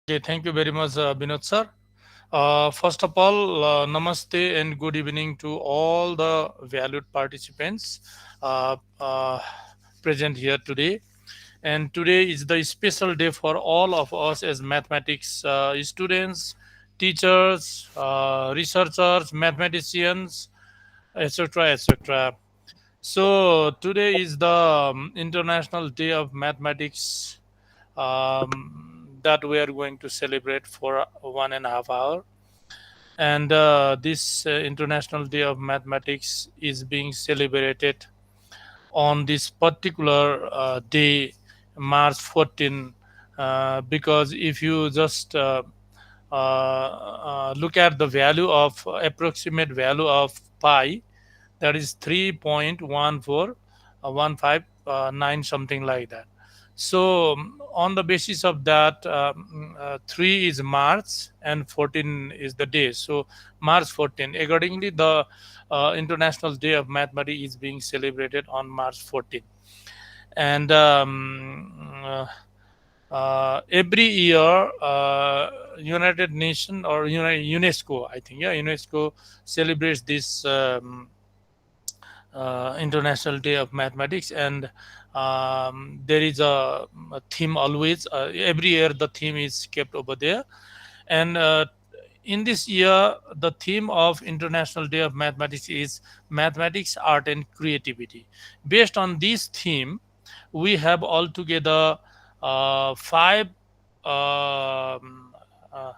Okay, thank you very much, Binod sir. First of all, namaste and good evening to all the valued participants uh, uh, present here today. And today is the special day for all of us as mathematics students, teachers, researchers, mathematicians, etc., etc. So today is the International Day of Mathematics that we are going to celebrate for 1.5 hour. And this International Day of Mathematics is being celebrated on this particular day, March 14, because if you just look at the value of approximate value of pi, that is 3.1415 something like that. So on the basis of that, 3 is March and 14 is the day. So March 14, accordingly the International Day of Mathematics is being celebrated on March 14. And every year, United Nation or UNESCO, I think, yeah, UNESCO celebrates this International Day of Mathematics, and there is a theme always. Every year, the theme is kept over there, and in this year, the theme of International Day of Mathematics is Mathematics, Art, and Creativity. Based on this theme, we have altogether five um, uh,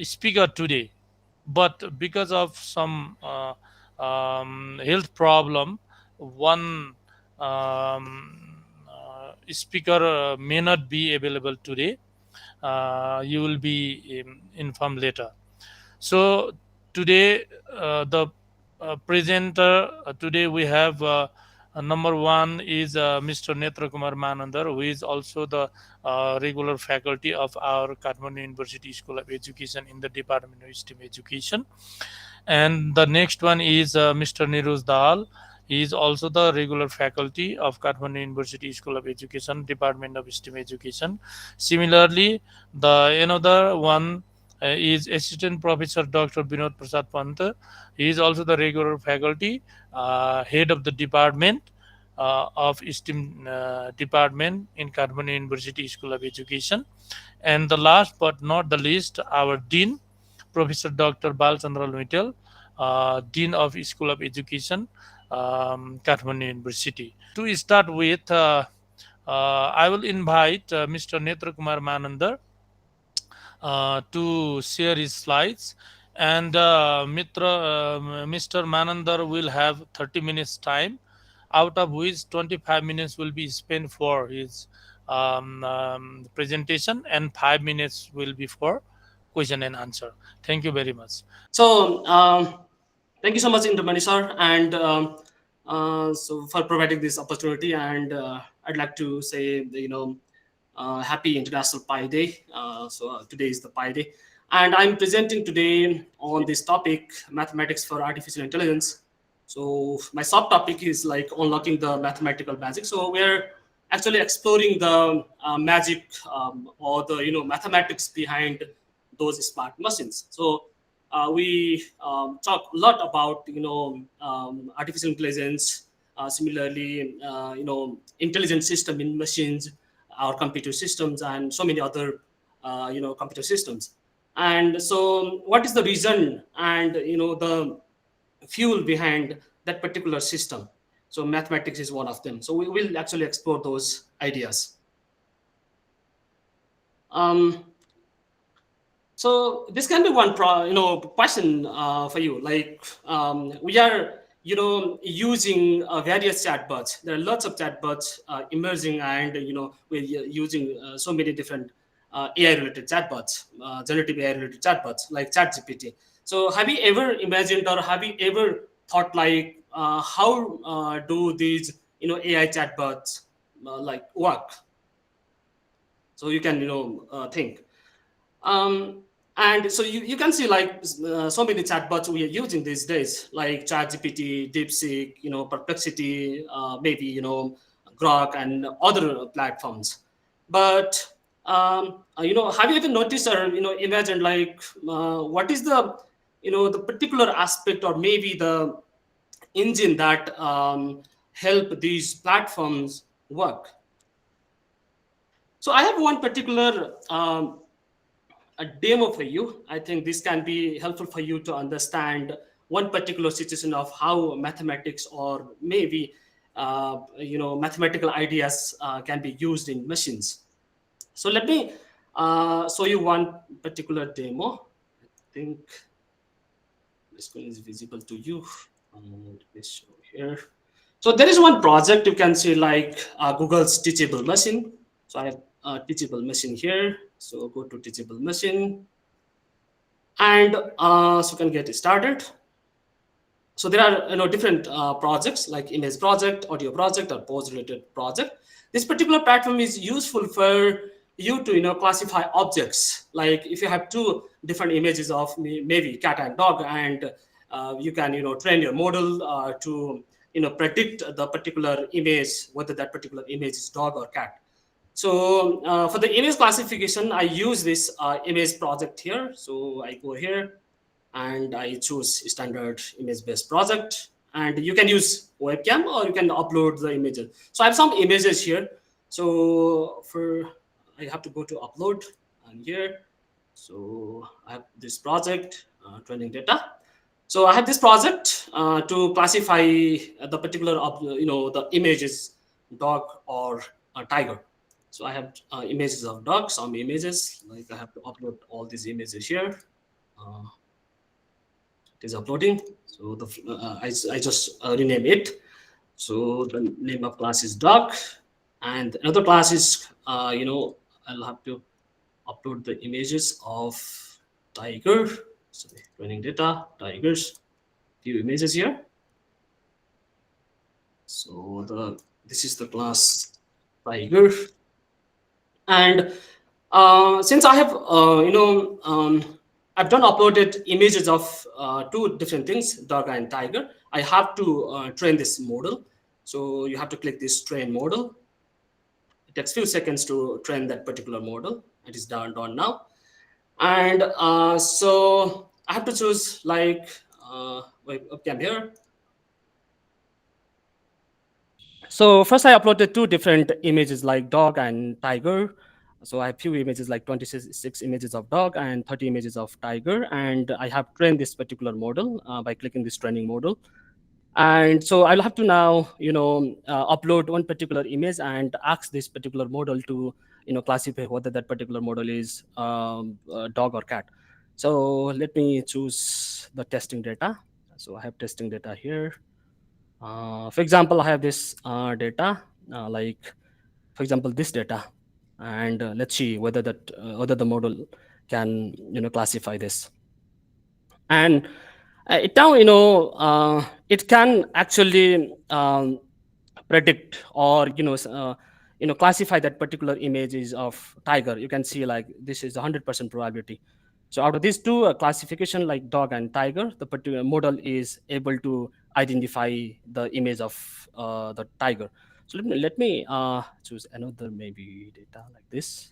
speaker today, but because of some health problem, one speaker may not be available today. You will be informed later. So today, the presenter today we have number one is Mr. Netra Kumar Manandar, who is also the regular faculty of our Kathmandu University School of Education in the Department of STEM Education. And the next one is Mr. Niruz Dal. He is also the regular faculty of Kathmandu University School of Education, Department of STEM Education. Similarly, the another one is Assistant Professor Dr. Binod Prasad Pant. He is also the regular faculty, head of the department of STEM department in Kathmandu University School of Education. And the last but not the least, our Dean, Professor Dr. Balchandra Luitel, Dean of School of Education, Kathmandu University. To start with, I will invite Mr. Netra Kumar Manandar to share his slides. And Mr. Manandar will have 30 minutes time, out of which 25 minutes will be spent for his presentation and 5 minutes will be for question and answer. Thank you very much. So, thank you so much, Indramani sir, and so for providing this opportunity. And I'd like to say, happy International Pi Day. Today is the Pi Day, and I'm presenting today on this topic, mathematics for artificial intelligence. So my subtopic is like unlocking the mathematical magic. So we're actually exploring the magic or the mathematics behind those smart machines. So we talk a lot about artificial intelligence, similarly intelligent system in machines, our computer systems, and so many other computer systems. And so, what is the reason and the fuel behind that particular system? So mathematics is one of them. So we will actually explore those ideas. Um, So this can be one question for you. Like we are using various chatbots. There are lots of chatbots emerging, and we're using so many different AI related chatbots, generative AI related chatbots like ChatGPT. So have you ever imagined or have you ever thought like how do these AI chatbots like work? So you can think. Um, and so you can see like so many chatbots we are using these days, like ChatGPT, DeepSeek, Perplexity, maybe Grok and other platforms. But Have you ever noticed or imagined like what is the the particular aspect or maybe the engine that help these platforms work? So I have one particular a demo for you. I think this can be helpful for you to understand one particular situation of how mathematics or maybe mathematical ideas can be used in machines. So let me show you one particular demo. I think this one is visible to you. Let me show here. So there is one project you can see like Google's teachable machine. So I have a teachable machine here. So go to teachable machine and so you can get started. So there are different projects like image project, audio project, or pose related project. This particular platform is useful for you to classify objects. Like if you have two different images of maybe cat and dog, and you can train your model to predict the particular image, whether that particular image is dog or cat. So for the image classification, I use this image project here. So I go here and I choose standard image based project, and you can use webcam or you can upload the images. So I have some images here. So for I have to go to upload and here. So I have this project training data. So I have this project to classify the particular the images dog or tiger. So I have images of dog, some images like I have to upload all these images here. uh, it is uploading. So I just rename it. So the name of class is dog, and another class is I'll have to upload the images of tiger. So training data tigers, few images here. So this is the class tiger, and since I have I've done uploaded images of two different things, dog and tiger. I have to train this model. So you have to click this train model. It takes few seconds to train that particular model. It is done now, and so I have to choose like webcam here. So first I uploaded two different images like dog and tiger. So I have few images like 26 images of dog and 30 images of tiger, and I have trained this particular model by clicking this training model. And so I'll have to now upload one particular image and ask this particular model to classify whether that particular model is dog or cat. So let me choose the testing data. So I have testing data here. For example, I have this data, like for example this data, and let's see whether the model can classify this. And it now it can actually predict or classify that particular image is of tiger. You can see like this is 100% probability. So out of these two classification like dog and tiger, the particular model is able to identify the image of the tiger. So let me choose another maybe data like this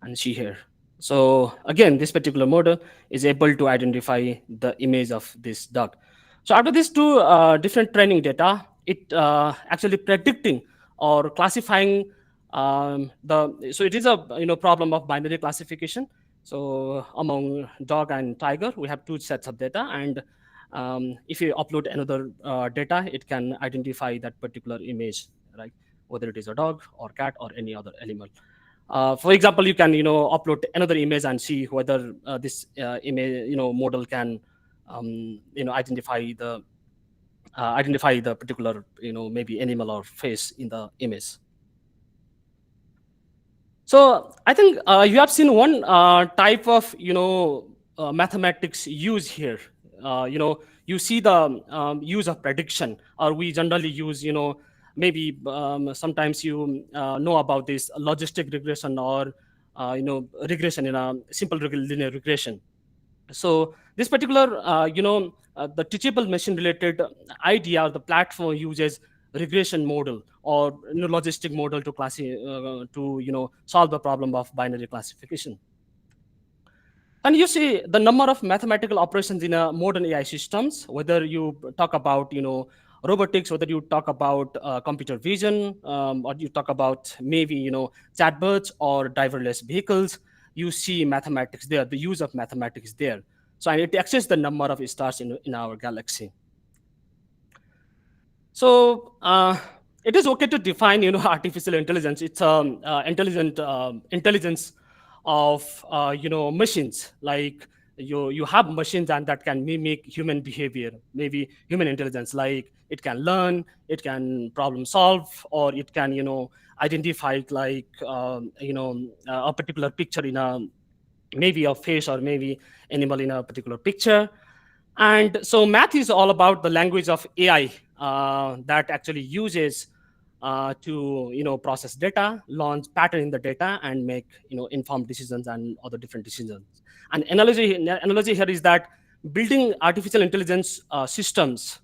and see here. So again, this particular model is able to identify the image of this dog. So after these two different training data, it actually predicting or classifying so it is a problem of binary classification. So among dog and tiger, we have two sets of data, and if you upload another data, it can identify that particular image, right? Whether it is a dog or cat or any other animal. For example, you can upload another image and see whether this image model can identify the particular maybe animal or face in the image. So I think you have seen one type of mathematics use here. You see the use of prediction, or we generally use maybe sometimes you know about this logistic regression or regression in a simple linear regression. So this particular the teachable machine related idea, or the platform uses regression model or logistic model to solve the problem of binary classification. And you see the number of mathematical operations in a modern AI systems, whether you talk about, robotics, whether you talk about computer vision, or you talk about maybe, chatbots or driverless vehicles, you see mathematics there, the use of mathematics there. So and it accesses the number of stars in our galaxy. So it is okay to define, artificial intelligence. It's intelligent intelligence of machines. Like you have machines and that can mimic human behavior, maybe human intelligence. Like it can learn, it can problem solve, or it can identify like a particular picture in a maybe a face or maybe animal in a particular picture. And so math is all about the language of AI that actually uses to process data, launch pattern in the data, and make informed decisions and other different decisions. And analogy here is that building artificial intelligence systems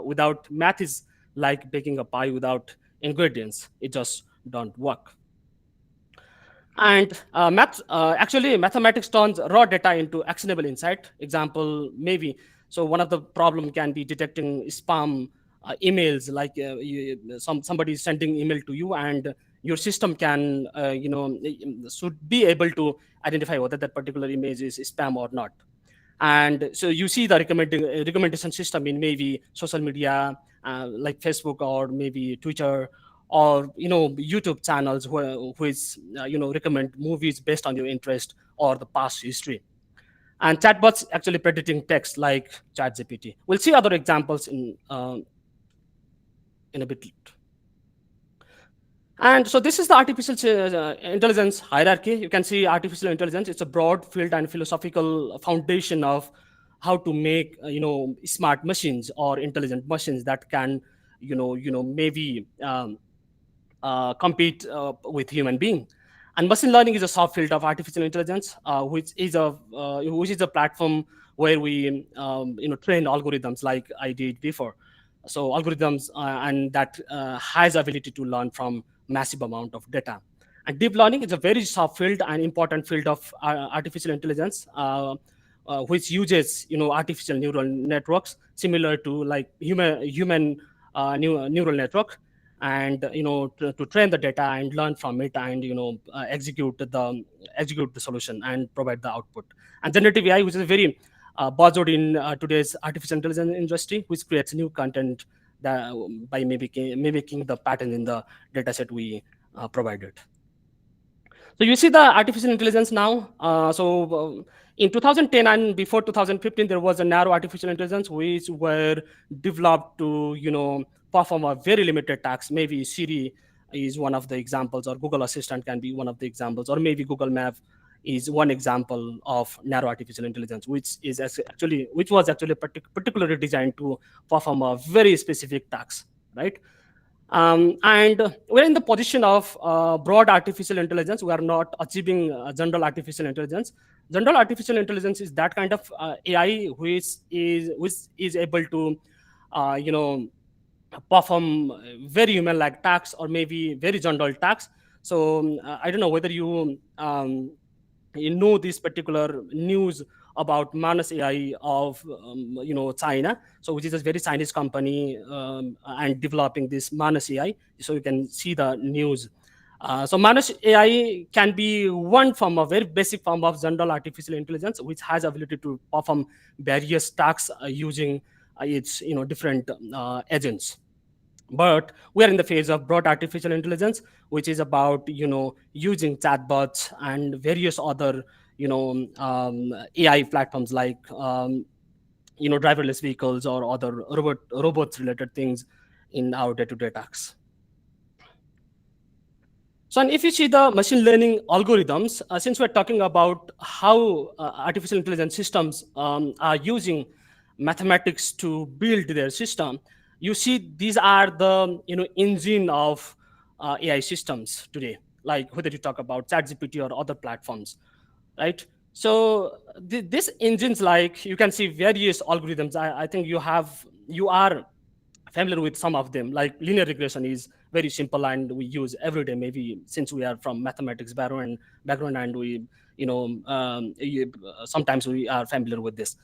without math is like baking a pie without ingredients. It just don't work. And actually, mathematics turns raw data into actionable insight. Example, maybe. So one of the problem can be detecting spam emails, like somebody is sending email to you, and your system can, should be able to identify whether that particular image is spam or not. And so you see the recommendation system in maybe social media, like Facebook or maybe Twitter, or YouTube channels which recommend movies based on your interest or the past history. And chatbots actually predicting text like ChatGPT. We'll see other examples in a bit. And so this is the artificial intelligence hierarchy. You can see artificial intelligence. It's a broad field and philosophical foundation of how to make smart machines or intelligent machines that can maybe compete with human being. And machine learning is a subfield of artificial intelligence, which is a platform where we train algorithms like I did before. So algorithms and that has ability to learn from massive amount of data. And deep learning is a very subfield and important field of artificial intelligence, which uses artificial neural networks similar to like human neural network, and to train the data and learn from it, and execute the solution and provide the output. And generative AI, which is a very buzzword in today's artificial intelligence industry, which creates new content that, by mimicking the pattern in the data set we provided. So you see the artificial intelligence now. In 2010 and before 2015, there was a narrow artificial intelligence which were developed to perform a very limited task. Maybe Siri is one of the examples, or Google Assistant can be one of the examples, or maybe Google Map is one example of narrow artificial intelligence, which was actually particularly designed to perform a very specific task, right? And we're in the position of broad artificial intelligence. We are not achieving general artificial intelligence. General artificial intelligence is that kind of AI which is able to, perform very human-like tasks or maybe very general tasks. So I don't know whether you know this particular news about Manas AI of China, so which is a very Chinese company and developing this Manas AI. So you can see the news. So Manas AI can be one form, a very basic form of general artificial intelligence, which has ability to perform various tasks using its different agents. But we are in the phase of broad artificial intelligence, which is about using chatbots and various other AI platforms like driverless vehicles or other robots related things in our day-to-day tasks. So, and if you see the machine learning algorithms, since we're talking about how artificial intelligence systems are using mathematics to build their system, you see these are the engine of AI systems today. Like whether you talk about ChatGPT or other platforms, right? So these engines, like you can see various algorithms. I think you are familiar with some of them. Like linear regression is very simple and we use every day. Maybe since we are from mathematics background, and we, sometimes we are familiar with this.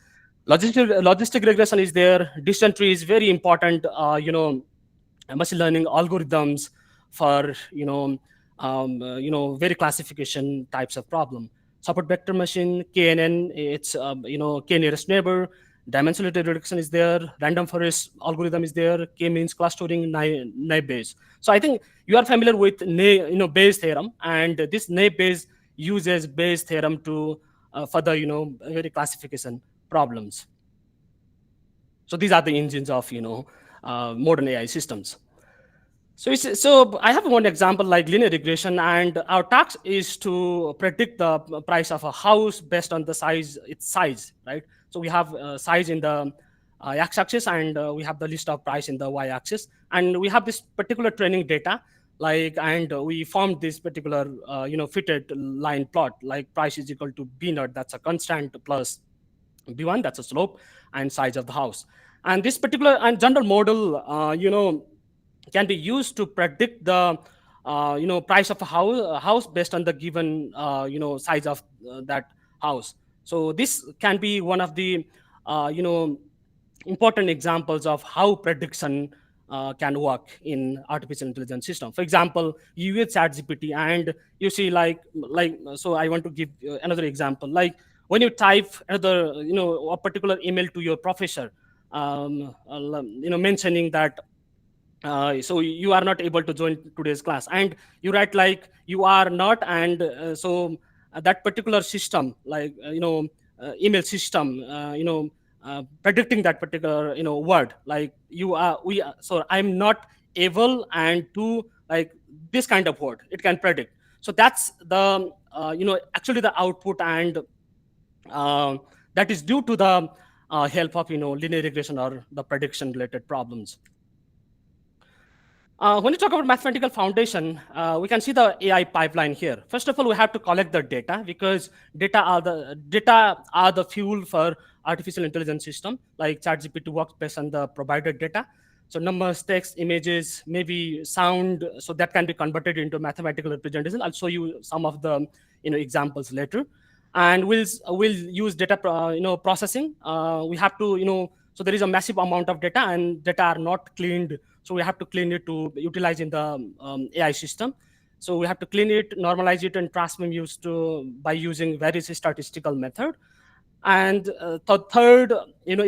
Logistic regression is there. Decision tree is very important. Machine learning algorithms for very classification types of problem. Support vector machine, KNN, it's k nearest neighbor. Dimensionality reduction is there. Random forest algorithm is there. K means clustering, naive Bayes. So I think you are familiar with Bayes theorem, and this naive Bayes uses Bayes theorem to further very classification problems. So these are the engines of modern AI systems. So I have one example like linear regression, and our task is to predict the price of a house based on the its size, right? So we have size in the x-axis, and we have the list of price in the y-axis, and we have this particular training data, and we formed this particular fitted line plot, like price is equal to b naught, that's a constant, plus b1, that's a slope, and size of the house. And this particular and general model, can be used to predict the price of a house based on the given size of that house. So this can be one of the important examples of how prediction can work in artificial intelligence system. For example, you use ChatGPT and you see so I want to give another example. Like when you type another a particular email to your professor, mentioning that so you are not able to join today's class, and you write like you are not, and that particular system, email system, predicting that particular word, like you are we are, so I'm not able, and to like this kind of word it can predict. So that's the actually the output, and uh, that is due to the help of linear regression or the prediction related problems. When you talk about mathematical foundation, we can see the AI pipeline here. First of all, we have to collect the data, because data are the fuel for artificial intelligence system. Like ChatGPT works based on the provided data. So numbers, text, images, maybe sound. So that can be converted into mathematical representation. I'll show you some of the examples later. And we'll use data processing. We have to so there is a massive amount of data, and data are not cleaned, so we have to clean it to utilize in the AI system. So we have to clean it, normalize it, and transform used to by using various statistical method. And the third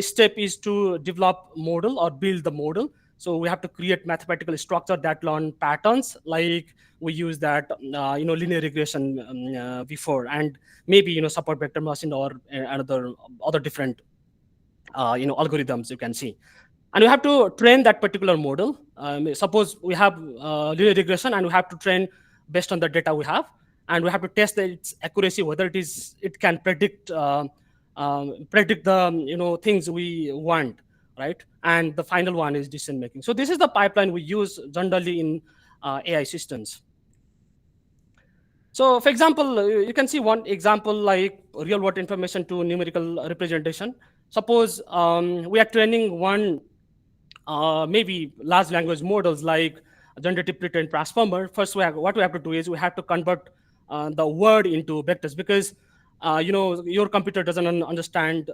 step is to develop model or build the model. So we have to create mathematical structure that learn patterns, like we use that linear regression before, and maybe support vector machine or another other different algorithms you can see. And we have to train that particular model. Suppose we have linear regression, and we have to train based on the data we have, and we have to test its accuracy, whether it can predict the things we want, right? And the final one is decision making. So this is the pipeline we use generally in AI systems. So for example, you can see one example like real world information to numerical representation. Suppose we are training one maybe large language models like generative pre-trained transformer. First, what we have to do is we have to convert the word into vectors, because your computer doesn't understand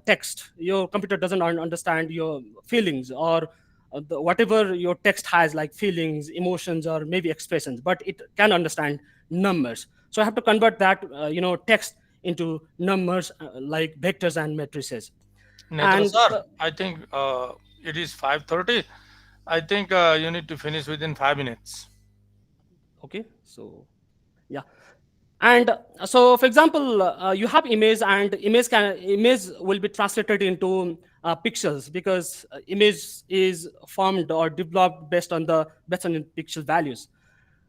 text. Your computer doesn't understand your feelings, or whatever your text has, like feelings, emotions, or maybe expressions, but it can understand numbers. So I have to convert that text into numbers, like vectors and matrices. Netra And sir, I think it is 5:30. I think you need to finish within 5 minutes. okay, so yeah. And so for example, you have image, and image will be translated into pixels, because image is formed or developed based on pixel values,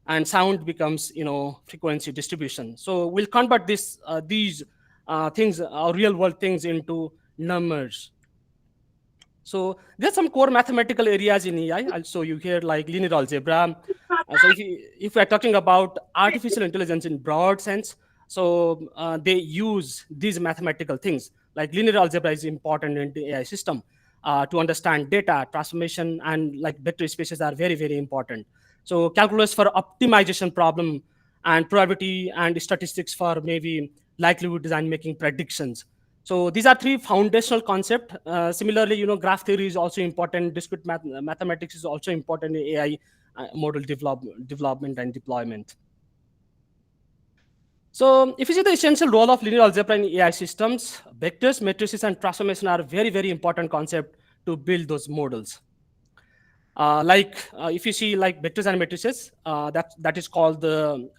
and sound becomes frequency distribution. So we'll convert these things, real world things, into numbers. So there's some core mathematical areas in AI. I'll show you here, like linear algebra. So if we're talking about artificial intelligence in broad sense, so they use these mathematical things. Like linear algebra is important in the AI system. to understand data transformation, and like vector spaces are very, very important. So calculus for optimization problem, and probability and statistics for maybe likelihood design making predictions. So these are three foundational concepts. Similarly, graph theory is also important. Discrete mathematics is also important in AI model development and deployment. So if you see the essential role of linear algebra in AI systems, vectors, matrices, and transformation are very, very important concept to build those models. If you see like vectors and matrices, that is called the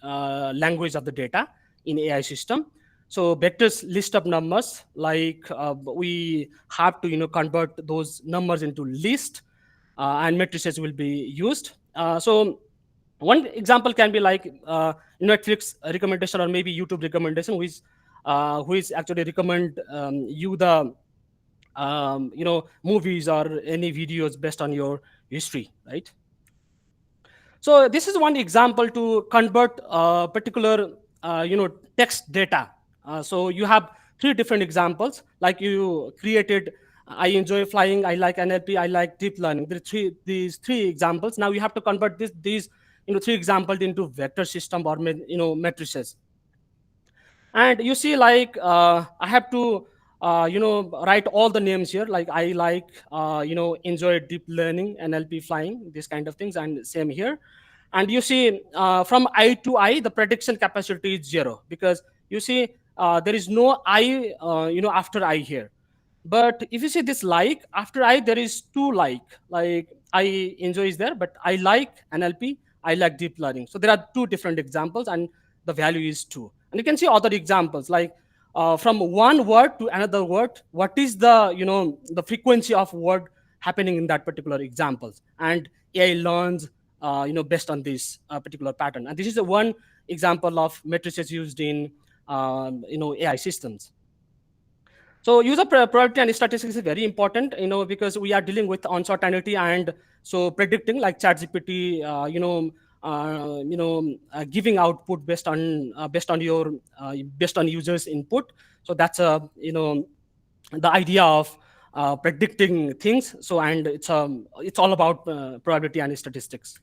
language of the data in AI system. So vectors list of numbers, like we have to convert those numbers into list, and matrices will be used. So one example can be like Netflix recommendation or maybe YouTube recommendation, who is actually recommend you the movies or any videos based on your history, right? So this is one example to convert particular text data. So you have three different examples, like you created I enjoy flying, I like NLP, I like deep learning. These three examples. Now you have to convert these three examples into vector system or matrices. And you see like I have to write all the names here, like I like enjoy deep learning, NLP, flying, these kind of things, and same here. And you see from I to I, the prediction capacity is 0, because you see there is no I after I here. But if you see this like, after I there is two like I enjoy is there, but I like NLP, I like deep learning. So there are two different examples, and the value is 2. And you can see other examples, like from one word to another word, what is the the frequency of word happening in that particular examples, and AI learns based on this particular pattern. And this is the one example of matrices used in AI systems. So user probability and statistics is very important, because we are dealing with uncertainty, and so predicting like ChatGPT, giving output based on users' input. So that's the idea of predicting things. So and it's all about probability and statistics.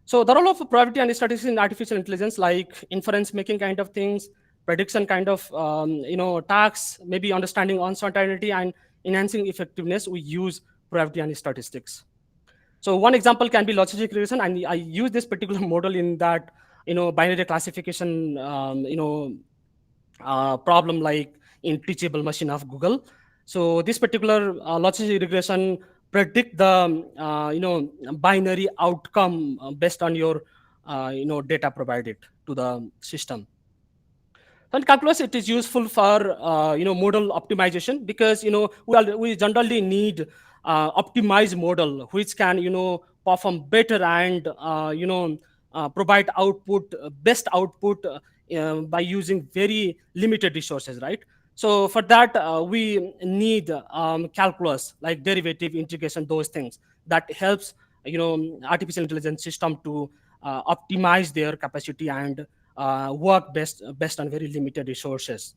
So the role of probability and statistics in artificial intelligence, like inference making kind of things, prediction kind of tasks, maybe understanding uncertainty and enhancing effectiveness, we use probability and statistics. So one example can be logistic regression, and I use this particular model in that binary classification problem, like in teachable machine of Google. So this particular logistic regression predict the binary outcome based on your data provided to the system. And calculus, it is useful for model optimization, because we generally need optimized model which can perform better and provide output, best output by using very limited resources, right? So for that we need calculus, like derivative integration, those things that helps artificial intelligence system to optimize their capacity and work best on very limited resources.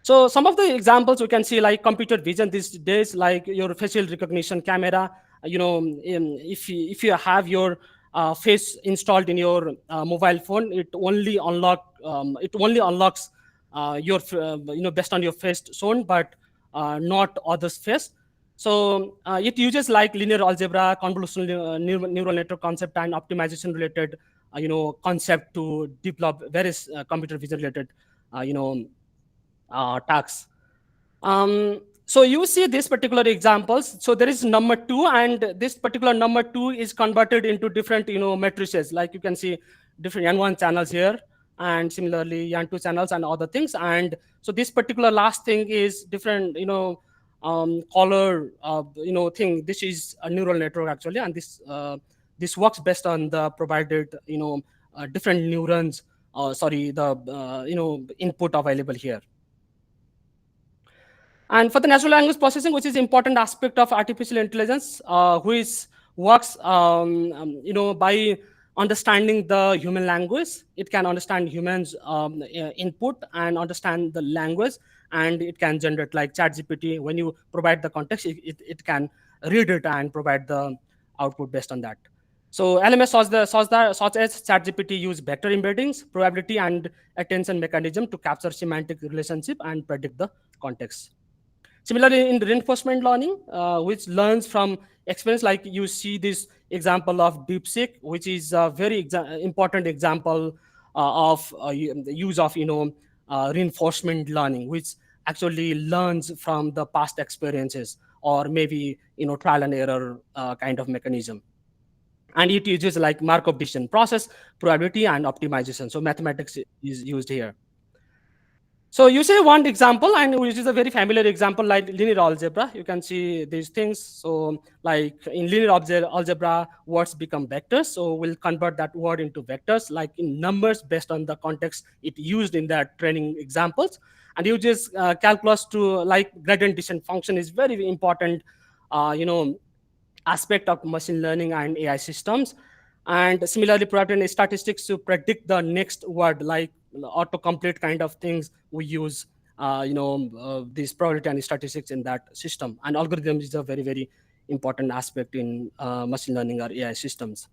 So some of the examples we can see, like computer vision these days, like your facial recognition camera. If you have your face installed in your mobile phone, it only unlocks your based on your face zone, but not others' face. So it uses like linear algebra, convolutional neural network concept, and optimization related concept to develop various computer vision related tasks. So you see these particular examples. So there is number 2, and this particular number 2 is converted into different matrices. Like you can see different N1 channels here, and similarly N2 channels and other things. And so this particular last thing is different color thing. This is a neural network actually, and this works based on the provided different neurons. Sorry, the input available here. And for the natural language processing, which is important aspect of artificial intelligence, which works by understanding the human language. It can understand humans input and understand the language, and it can generate like ChatGPT. When you provide the context, it can read it and provide the output based on that. So LMS such as ChatGPT use vector embeddings, probability, and attention mechanism to capture semantic relationship and predict the context. Similarly, in reinforcement learning, which learns from experience, like you see this example of DeepSeek, which is a very important example of the use of reinforcement learning, which actually learns from the past experiences or maybe trial and error kind of mechanism. And it uses like Markov decision process, probability, and optimization. So mathematics is used here. So you say one example, and which is a very familiar example like linear algebra. You can see these things. So like in linear algebra, words become vectors. So we'll convert that word into vectors, like in numbers based on the context it used in that training examples. And uses calculus to like gradient descent function is very important. You know aspect of machine learning and AI systems. And similarly, probability statistics to predict the next word, like autocomplete kind of things. We use, these probability and statistics in that system. And algorithms is a very, very important aspect in machine learning or AI systems.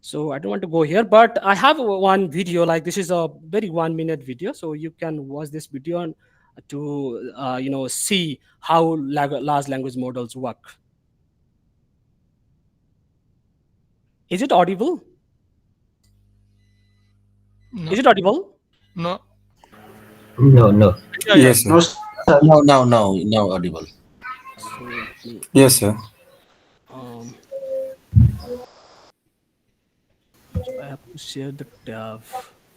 So I don't want to go here, but I have one video. Like this is a very 1 minute video, so you can watch this video and to see how large language models work. Is it audible? No, Is it audible? no. No, no. Yeah, yeah. Yes, sir. No, sir, no, no, no, no audible. So let me. Yes, sir. Um, so I have to share the tab.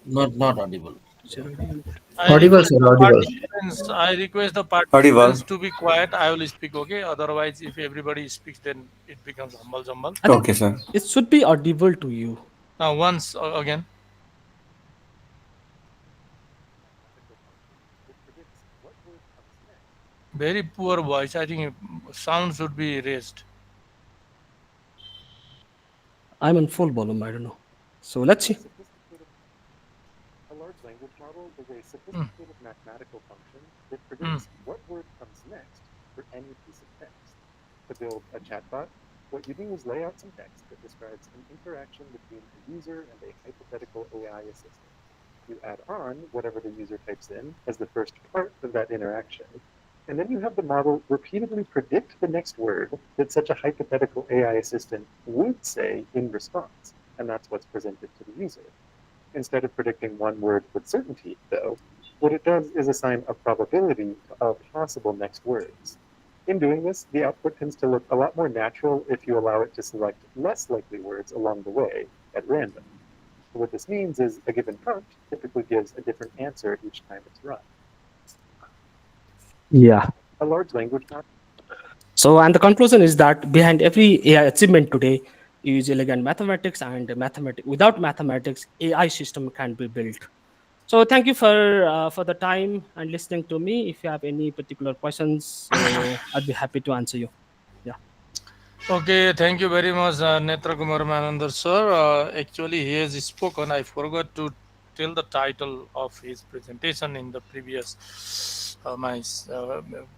Not audible. Share again. I Audible, request sir, the audible. participants. I request the Audible. participants to be quiet. I will speak. Okay. Otherwise, if everybody speaks, then it becomes humble jumble. I think Okay, sir. it should be audible to you. Now, once again. Very poor voice. I think sound should be raised. I'm in full volume. I don't know. So let's see. A large language model is a Mm, sophisticated mathematical function that mm. predicts what word comes next for any piece of text. To build a chatbot, what you do is lay out some text that describes an interaction between a user and a hypothetical AI assistant. You add on whatever the user types in as the first part of that interaction, and then you have the model repeatedly predict the next word that such a hypothetical AI assistant would say in response, and that's what's presented to the user. Instead of predicting one word with certainty, though, what it does is assign a probability of possible next words. In doing this, the output tends to look a lot more natural if you allow it to select less likely words along the way at random. So what this means is a given prompt typically gives a different answer each time it's run. Yeah. A large language model. So, and the conclusion is that behind every AI achievement today is elegant mathematics, and without mathematics, AI system can be built. So, thank you for the time and listening to me. If you have any particular questions, so I'd be happy to answer you. Yeah. Okay, thank you very much, Netra Kumar Manandar sir. Actually, he has spoken. I forgot to tell the title of his presentation in the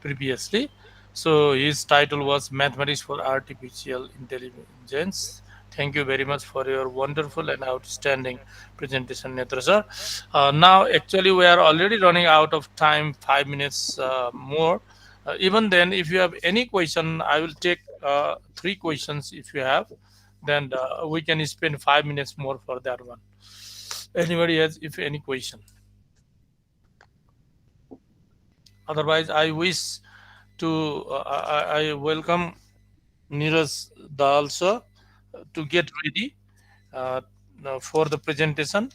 previously. So his title was Mathematics for Artificial Intelligence. Thank you very much for your wonderful and outstanding presentation, Netra sir. Now, actually, we are already running out of time. 5 minutes more. Even then, if you have any question, I will take three questions if you have. Then we can spend 5 minutes more for that one. Anybody has if any question? Otherwise, I wish to I welcome Neeraj Dal sir to get ready uh, for the presentation,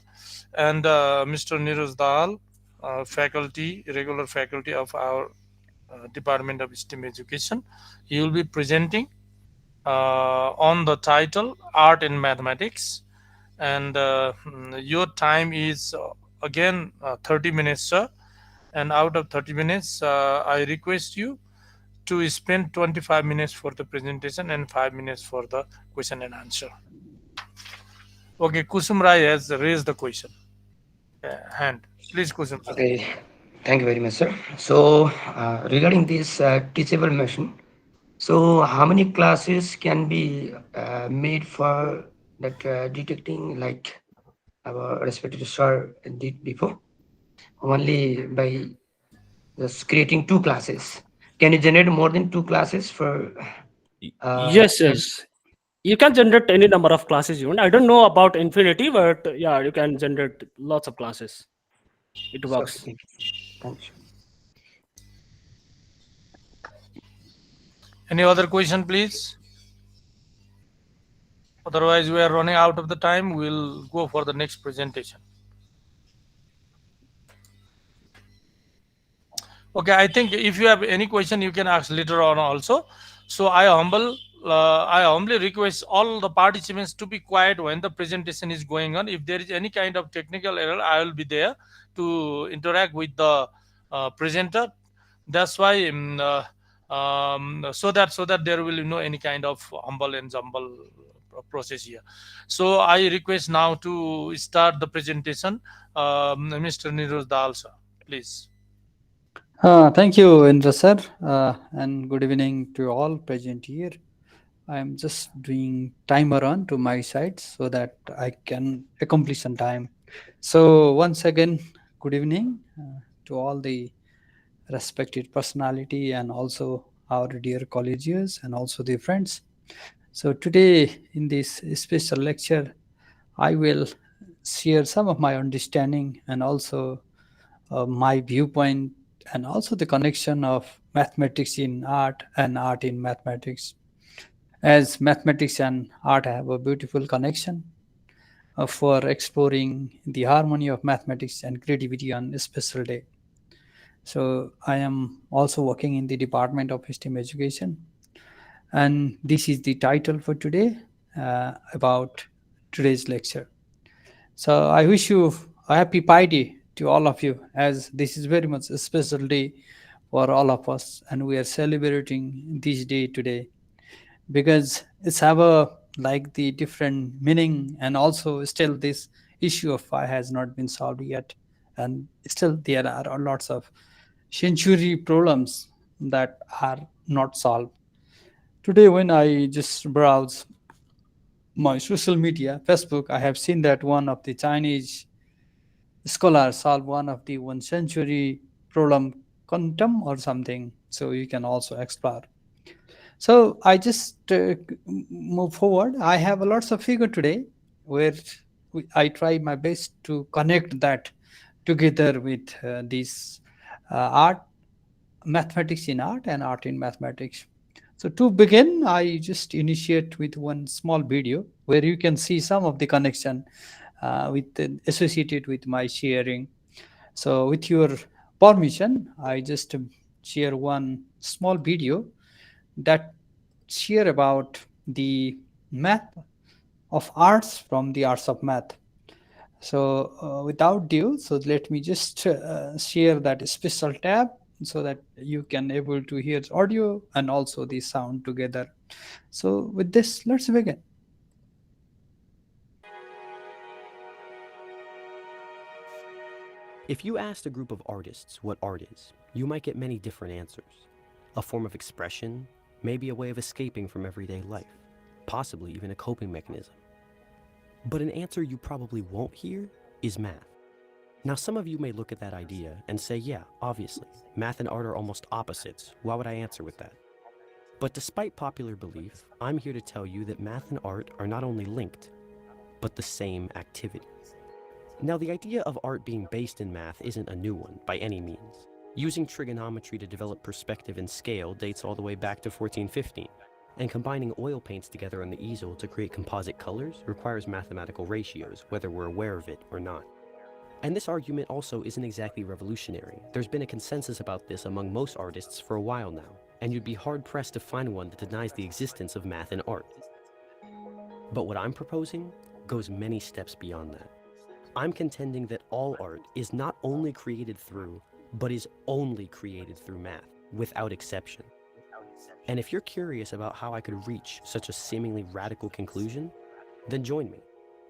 and Mr. Neeraj Dal, regular faculty of our Department of STEM Education. He will be presenting on the title Art in Mathematics. And your time is again 30 minutes, sir. And out of 30 minutes, I request you to spend 25 minutes for the presentation and 5 minutes for the question and answer. Okay, Kusum Rai has raised the question. Hand. Please, Kusum sir. Okay, thank you very much, sir. So, regarding this teachable machine, so how many classes can be made for that detecting, like our respected sir did before? Only by just creating two classes. Can you generate more than two classes for Yes, and yes. You can generate any number of classes you want. I don't know about infinity, but yeah, you can generate lots of classes. It so okay, works. thank you. Any other question, please? Otherwise, we are running out of the time. We'll go for the next presentation. Okay, I think if you have any question, you can ask later on also. So I humbly request all the participants to be quiet when the presentation is going on. If there is any kind of technical error, I will be there to interact with the presenter. That's why so that there will be no any kind of humble and jumble process here. So I request now to start the presentation. Mr. Niroj Dal sir, please. Thank you, Indra sir, and good evening to all present here. I am just doing timer on to my side so that I can accomplish on time. So once again, good evening to all the respected personality and also our dear colleagues and also the friends. So today in this special lecture, I will share some of my understanding and also my viewpoint and also the connection of mathematics in art and art in mathematics. As mathematics and art have a beautiful connection for exploring the harmony of mathematics and creativity on a special day. So I am also working in the Department of STEM Education, and this is the title for today about today's lecture. So I wish you a happy Pi Day to all of you, as this is very much a special day for all of us, and we are celebrating this day today because it's have a like the different meaning, and also still this issue of Pi has not been solved yet, and still there are lots of century problems that are not solved. Today, when I just browse my social media, Facebook, I have seen that one of the Chinese scholars solved one of the 1 century problem, quantum or something. So you can also explore. So I just move forward. I have lots of figure today where I try my best to connect that together with this art, mathematics in art and art in mathematics. So to begin, I just initiate with one small video where you can see some of the connection associated with my sharing. So with your permission, I just share one small video that share about the math of arts from the arts of math. So without due, so let me just share that special tab so that you can able to hear audio and also the sound together. So with this, let's begin. If you asked a group of artists what art is, you might get many different answers. A form of expression, maybe a way of escaping from everyday life, possibly even a coping mechanism. But an answer you probably won't hear is math. Now, some of you may look at that idea and say, yeah, obviously, math and art are almost opposites. Why would I answer with that? But despite popular belief, I'm here to tell you that math and art are not only linked, but the same activity. Now, the idea of art being based in math isn't a new one by any means. Using trigonometry to develop perspective and scale dates all the way back to 1415, and combining oil paints together on the easel to create composite colors requires mathematical ratios, whether we're aware of it or not. And this argument also isn't exactly revolutionary. There's been a consensus about this among most artists for a while now, and you'd be hard-pressed to find one that denies the existence of math and art. But what I'm proposing goes many steps beyond that. I'm contending that all art is not only created through, but is only created through math, without exception. And if you're curious about how I could reach such a seemingly radical conclusion, then join me.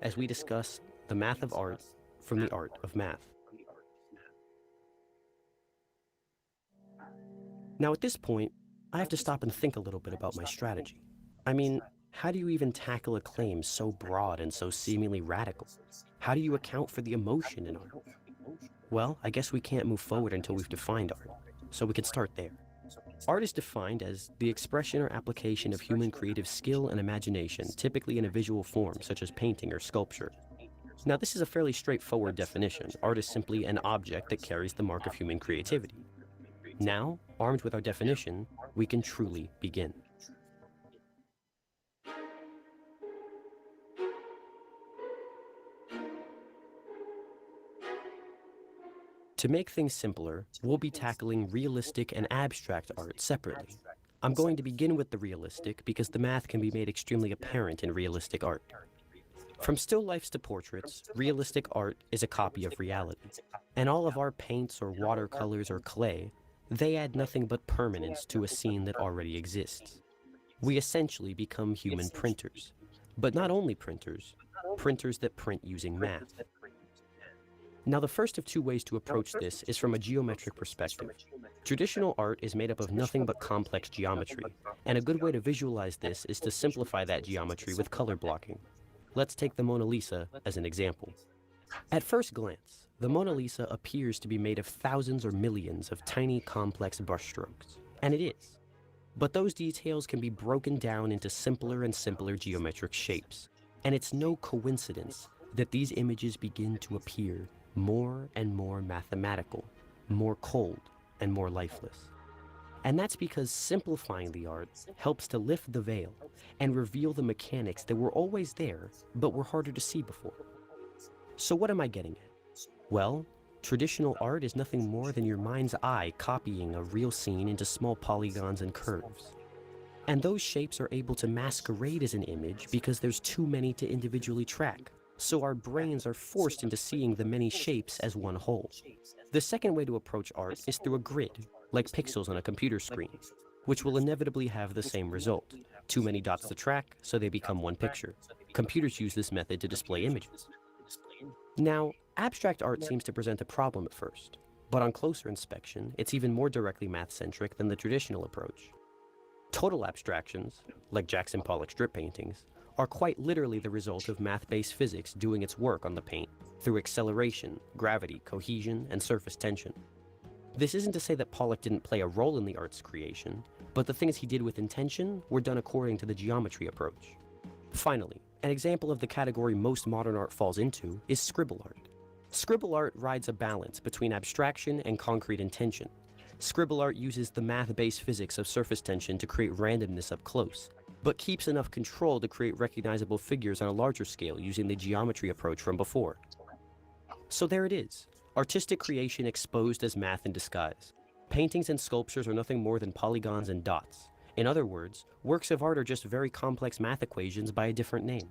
as we discuss the math of art from the art of math. Now, at this point, I have to stop and think a little bit about my strategy. I mean, how do you even tackle a claim so broad and so seemingly radical? How do you account for the emotion in art? Well, I guess we can't move forward until we've defined art, so we can start there. Art is defined as the expression or application of human creative skill and imagination, typically in a visual form, such as painting or sculpture. Now, this is a fairly straightforward definition. Art is simply an object that carries the mark of human creativity. Now, armed with our definition, we can truly begin. To make things simpler, we'll be tackling realistic and abstract art separately. I'm going to begin with the realistic because the math can be made extremely apparent in realistic art. From still lifes to portraits, realistic art is a copy of reality. And all of our paints or watercolors or clay, they add nothing but permanence to a scene that already exists. We essentially become human printers. But not only printers, printers that print using math. Now, the first of two ways to approach this is from a geometric perspective. Traditional art is made up of nothing but complex geometry, and a good way to visualize this is to simplify that geometry with color blocking. Let's take the Mona Lisa as an example. At first glance, the Mona Lisa appears to be made of thousands or millions of tiny, complex brushstrokes, and it is. But those details can be broken down into simpler and simpler geometric shapes, and it's no coincidence that these images begin to appear more and more mathematical, more cold, and more lifeless. And that's because simplifying the art helps to lift the veil and reveal the mechanics that were always there, but were harder to see before. So what am I getting at? Well, traditional art is nothing more than your mind's eye copying a real scene into small polygons and curves. And those shapes are able to masquerade as an image because there's too many to individually track. So our brains are forced into seeing the many shapes as one whole. The second way to approach art is through a grid, like pixels on a computer screen, which will inevitably have the same result. Too many dots to track, so they become one picture. Computers use this method to display images. Now, abstract art seems to present a problem at first, but on closer inspection, it's even more directly math-centric than the traditional approach. Total abstractions, like Jackson Pollock strip paintings, are quite literally the result of math-based physics doing its work on the paint through acceleration, gravity, cohesion, and surface tension. This isn't to say that Pollock didn't play a role in the art's creation, but the things he did with intention were done according to the geometry approach. Finally, an example of the category most modern art falls into is scribble art. Scribble art rides a balance between abstraction and concrete intention. Scribble art uses the math-based physics of surface tension to create randomness up close, but keeps enough control to create recognizable figures on a larger scale using the geometry approach from before. So there it is, artistic creation exposed as math in disguise. Paintings and sculptures are nothing more than polygons and dots. In other words, works of art are just very complex math equations by a different name.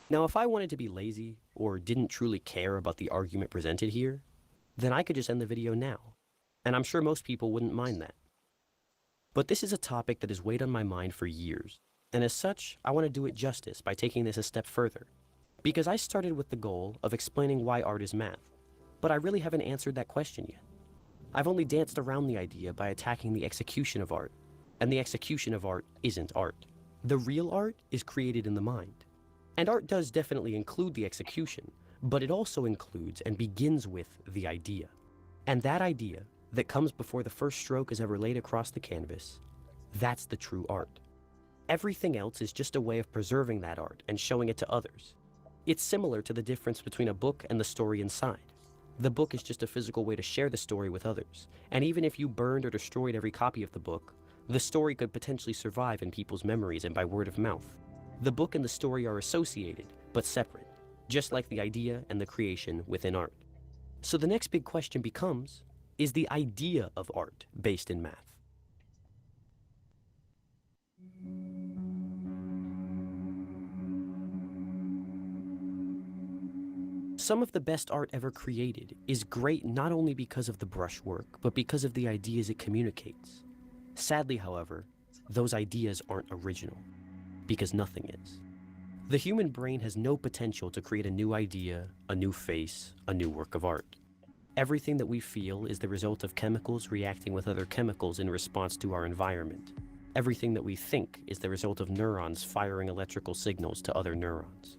Now, if I wanted to be lazy, or didn't truly care about the argument presented here, then I could just end the video now. And I'm sure most people wouldn't mind that. But this is a topic that has weighed on my mind for years, and as such, I want to do it justice by taking this a step further. Because I started with the goal of explaining why art is math, but I really haven't answered that question yet. I've only danced around the idea by attacking the execution of art, and the execution of art isn't art. The real art is created in the mind. And art does definitely include the execution, but it also includes and begins with the idea. And that idea, that comes before the first stroke is ever laid across the canvas, that's the true art. Everything else is just a way of preserving that art and showing it to others. It's similar to the difference between a book and the story inside. The book is just a physical way to share the story with others, and even if you burned or destroyed every copy of the book, the story could potentially survive in people's memories and by word of mouth. The book and the story are associated, but separate, just like the idea and the creation within art. So the next big question becomes, is the idea of art based in math? Some of the best art ever created is great not only because of the brushwork, but because of the ideas it communicates. Sadly, however, those ideas aren't original, because nothing is. The human brain has no potential to create a new idea, a new face, a new work of art. Everything that we feel is the result of chemicals reacting with other chemicals in response to our environment. Everything that we think is the result of neurons firing electrical signals to other neurons.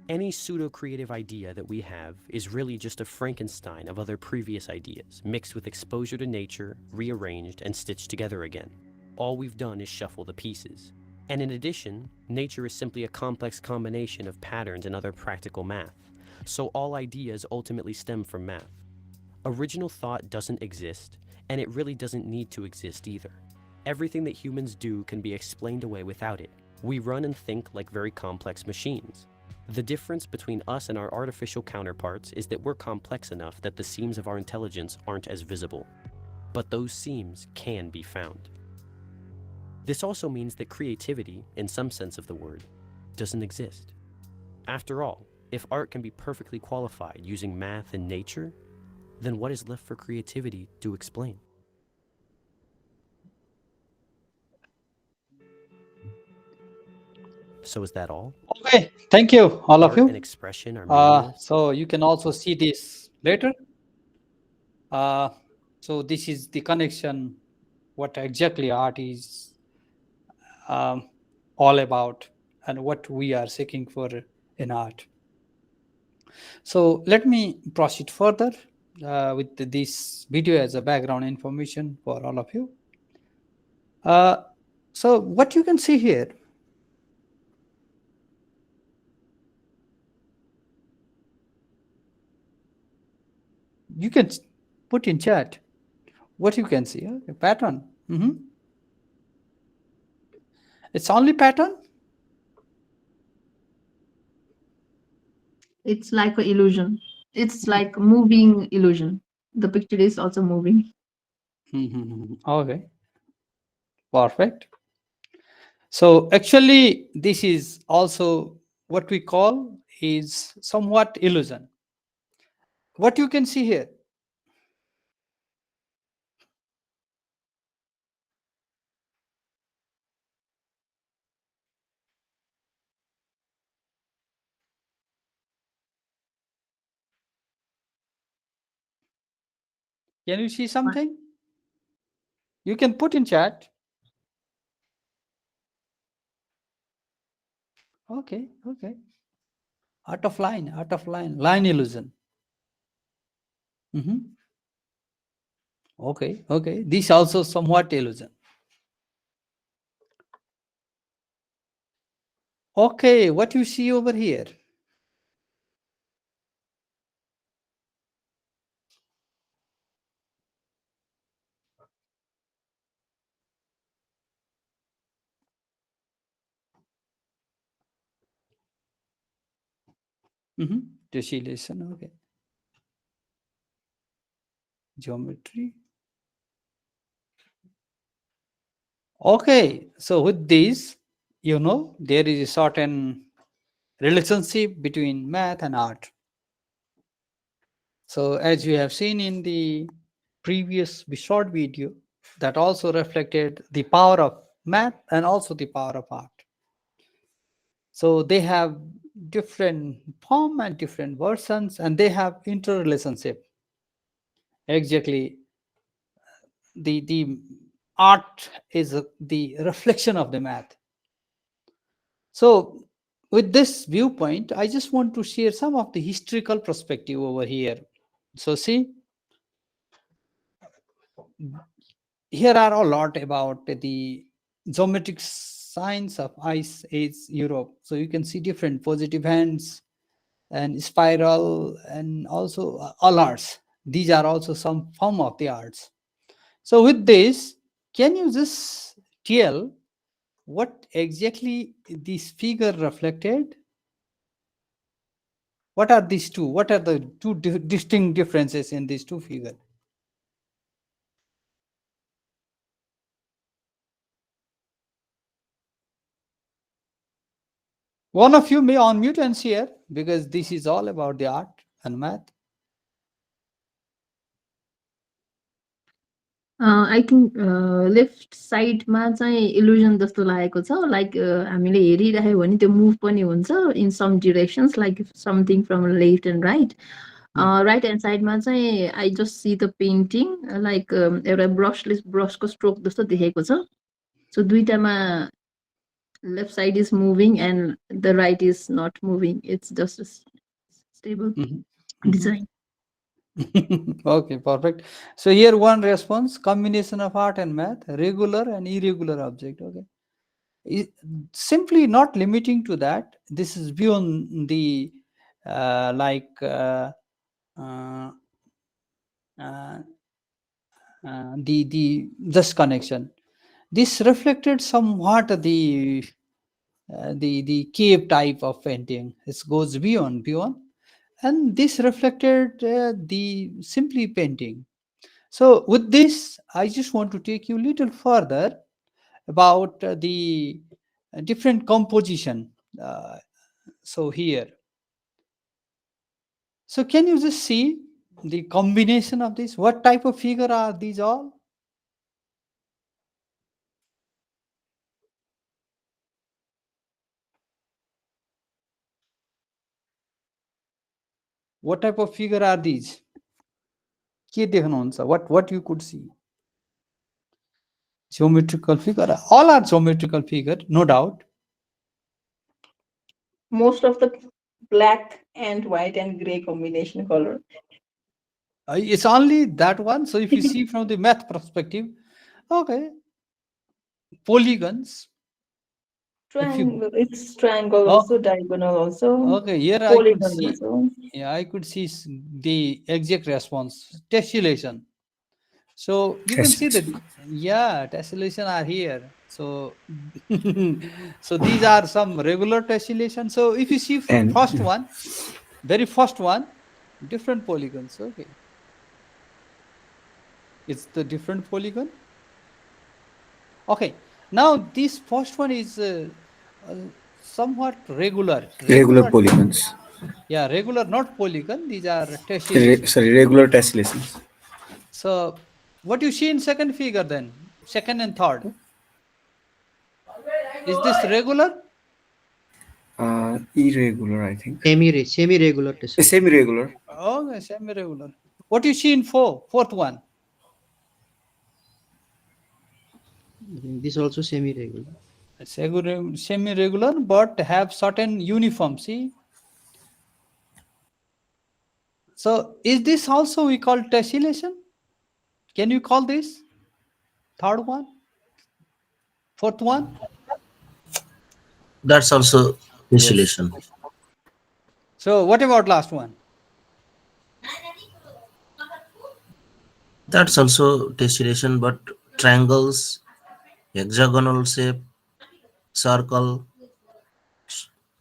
Any pseudo-creative idea that we have is really just a Frankenstein of other previous ideas, mixed with exposure to nature, rearranged, and stitched together again. All we've done is shuffle the pieces. And in addition, nature is simply a complex combination of patterns and other practical math, so all ideas ultimately stem from math. Original thought doesn't exist, and it really doesn't need to exist either. Everything that humans do can be explained away without it. We run and think like very complex machines. The difference between us and our artificial counterparts is that we're complex enough that the seams of our intelligence aren't as visible. But those seams can be found. This also means that creativity, in some sense of the word, doesn't exist. After all, if art can be perfectly qualified using math and nature, then what is left for creativity to explain? So is that all? Okay, thank you, all of Art and you. expression are meaningless? So you can also see this later. So this is the connection, what exactly art is all about and what we are seeking for in art. So let me proceed further with this video as a background information for all of you. So what you can see here, you can put in chat what you can see. A pattern. It's only pattern. It's like an illusion. It's like moving illusion. The picture is also moving. Okay, perfect. So actually, this is also what we call is somewhat illusion. What you can see here. Can you see something? You can put in chat. Okay. Art of line illusion. Okay. This also somewhat illusion. Okay, what you see over here? Tessellation, okay. Geometry. Okay, so with this, there is a certain relationship between math and art. So as you have seen in the previous short video, that also reflected the power of math and also the power of art. So they have different form and different versions, and they have interrelationship. Exactly, the art is the reflection of the math. So with this viewpoint, I just want to share some of the historical perspective over here. So see, here are a lot about the geometric signs of Ice Age Europe. So you can see different positive hands and spiral and also all arts. These are also some form of the arts. So with this, can you just tell what exactly this figure reflected? What are these two? What are the two distinct differences in these two figures? One of you may unmute and share, because this is all about the art and math? I think left साइडमा चाहिँ illusion जस्तो लागेको छ like हामीले हेरिराख्यो भने त्यो move पनि हुन्छ in some directions like something from left and right right hand साइडमा चाहिँ I just see the painting like एउटा ब्रसको स्ट्रोक जस्तो देखेको छ सो दुइटामा left side is moving and the right is not moving it's just stable design Okay, perfect. So here one response: combination of art and math, regular and irregular object. Okay, simply not limiting to that. This is beyond the uh, uh, the just connection. This reflected somewhat the cave type of painting. It goes beyond, and this reflected the simply painting. So with this, I just want to take you a little further about the different composition. So here, so can you just see the combination of this? What type of figure are these all? What type of figure are these? What you could see? Geometrical figure. All are geometrical figure, no doubt. most of the black and white and gray combination color. It's only that one. So if you see from the math perspective, okay, polygons. Triangle, it's triangle Oh, also, diagonal also, okay, here I could polygon see. also. Yeah, I could see the exact response. Tessellation. So you can see that. Yeah, tessellation are here. So so these are some regular tessellation. So if you see And first one, very first one, different polygons. Okay, it's the different polygon. Okay, now this first one is somewhat regular. regular polygons. Yeah, regular, not polygon. These are tessellation. Regular tessellations. So what you see in second figure then, second and third, is this regular? Irregular, I think. Semi-regular tessellation. Semi-regular. Okay, semi-regular. What you see in fourth one? I think this also semi-regular. Semi-regular, but have certain uniform. See. So is this also we call tessellation? Can you call this? Third one? Fourth one? That's also tessellation. So what about last one? That's also tessellation, but triangles, hexagonal shape, circle,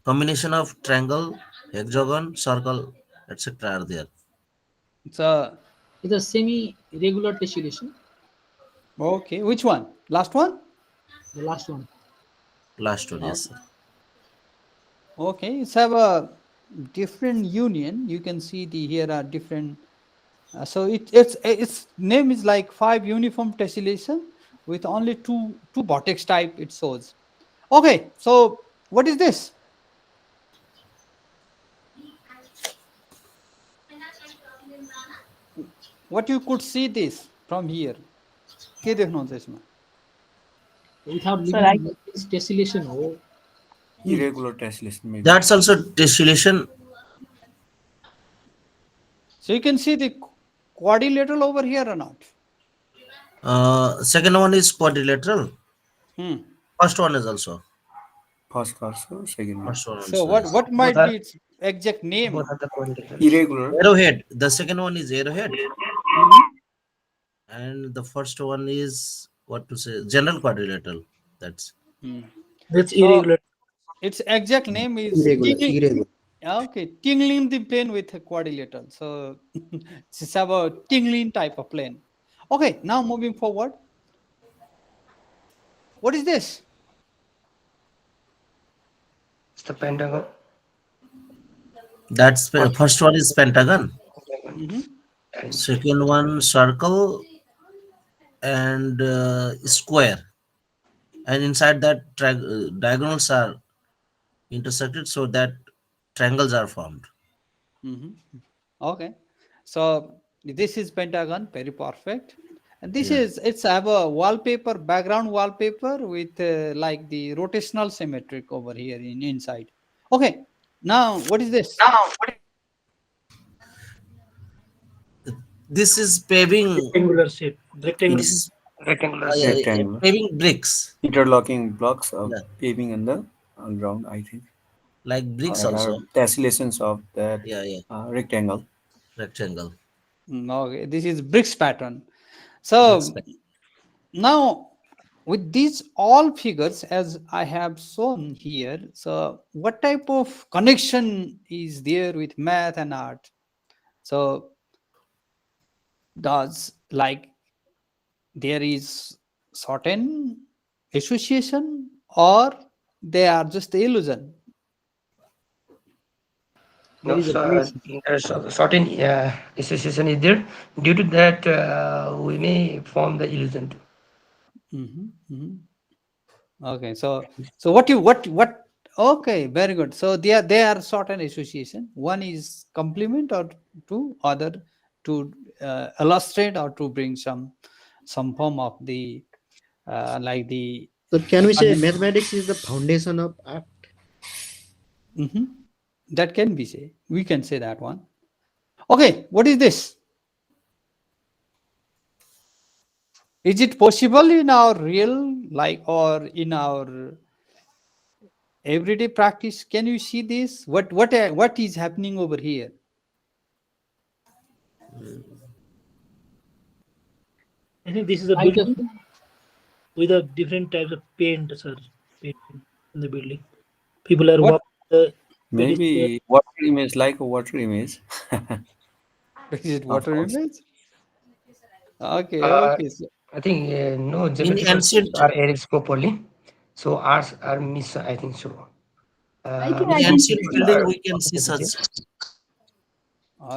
combination of triangle, hexagon, circle, etc. are there. So It's a semi-regular tessellation. okay, which one? Last one? The last one. Last one, yes, sir. Okay, it's have a different union. You can see here are different. So its name is like 5 uniform tessellation with only two vortex type it shows. Okay, so what is this? What you could see this from here? के देख्नुहुन्छ यसमा? Without Sir, I- leaving it's tessellation. Oh, Irregular tessellation, maybe. That's also tessellation. So you can see the quadrilateral over here or not? Second one is quadrilateral. Hmm. First one is also. First also, second one. First one So also is. what might are- be its exact name? Both are the quadrilateral. Irregular. Arrowhead. The second one is arrowhead. Mhm. And the first one is what to say? General quadrilateral. That's Hmm. that's So irregular. its exact name is Irregular. Okay, tingling the plane with a quadrilateral. So it's about tingling type of plane. Okay, now moving forward. What is this? It's the pentagon. That's first one is pentagon. Mhm. Second one circle and square. And inside that diagonals are intersected so that triangles are formed. Mhm. Okay. So this is pentagon, very perfect. And this Yeah. is, it's have a wallpaper, background wallpaper with like the rotational symmetric over here in inside. Okay. Now what is this? This is paving. Rectangular shape. Rectangular. This is Rectangular yeah, shape. yeah, Rectangular. paving bricks. Interlocking blocks of Yeah, paving on the ground, I think. like bricks There are also. tessellations of that Yeah, yeah, rectangle. rectangle. Okay. This is bricks pattern. Bricks. So now with these all figures as I have shown here, so what type of connection is there with math and art? So does like there is certain association or they are just illusion? There No, is a so relation. there's a certain association is there. Due to that, we may form the illusion too. Okay, so what okay, very good. So they are certain association. One is complement or to other to illustrate or to bring some form of the like the So can we say connect. mathematics is the foundation of art? Mhm. That can be say. We can say that one. Okay, what is this? Is it possible in our real like or in our everyday practice? Can you see this? What is happening over here? I think this is a Like a, building with a different types of paint, sir. Painting in the building. People are what walking the pedestrian. Maybe water image, like a water image is it of water course. image? Okay, Uh, okay. So, I think no In geometrical shapes ancient, are erased properly, so ours are miss. I think so. in I Some can ancient see figures this. building, are we can see possible to such. see.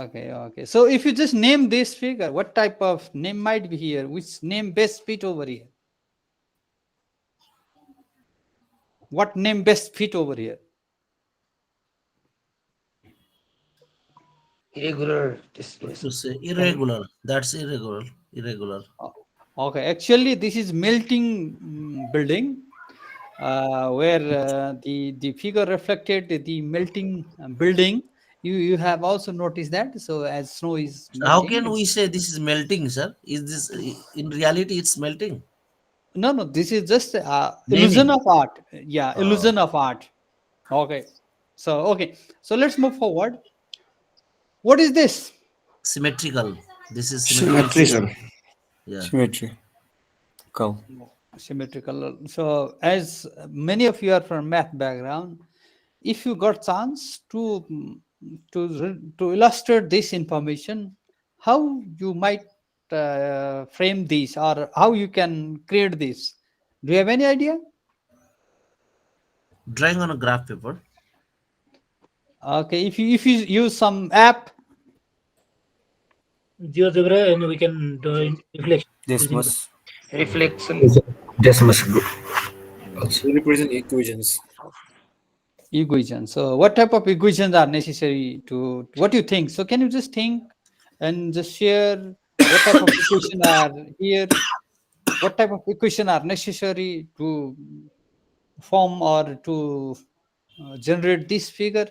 okay, okay. So if you just name this figure, what type of name might be here? Which name best fit over here? What name best fit over here? Irregular What displays. to say? Can Irregular. That's irregular. Irregular. Okay, actually, this is melting building where the figure reflected the melting building. You have also noticed that. So as snow is So how melting, can we say this is melting, sir? Is this in reality it's melting? no, no, this is just illusion Naming. of art. Yeah, Uh, illusion of art. Okay. Okay. So let's move forward. What is this? symmetrical. This is symmetrical Symmetrical. figure. Yeah. Symmetrical. Symmetrical. So as many of you are from math background, if you got chance to illustrate this information, how you might frame this or how you can create this? Do you have any idea? Drawing on a graph paper. Okay, if you use some app. GeoGebra, and we can do reflection This using the. must reflection. represent equations. Equation. So what type of equations are necessary to what do you think? So can you just think and just share what type of equation are here? What type of equation are necessary to form or to generate this figure?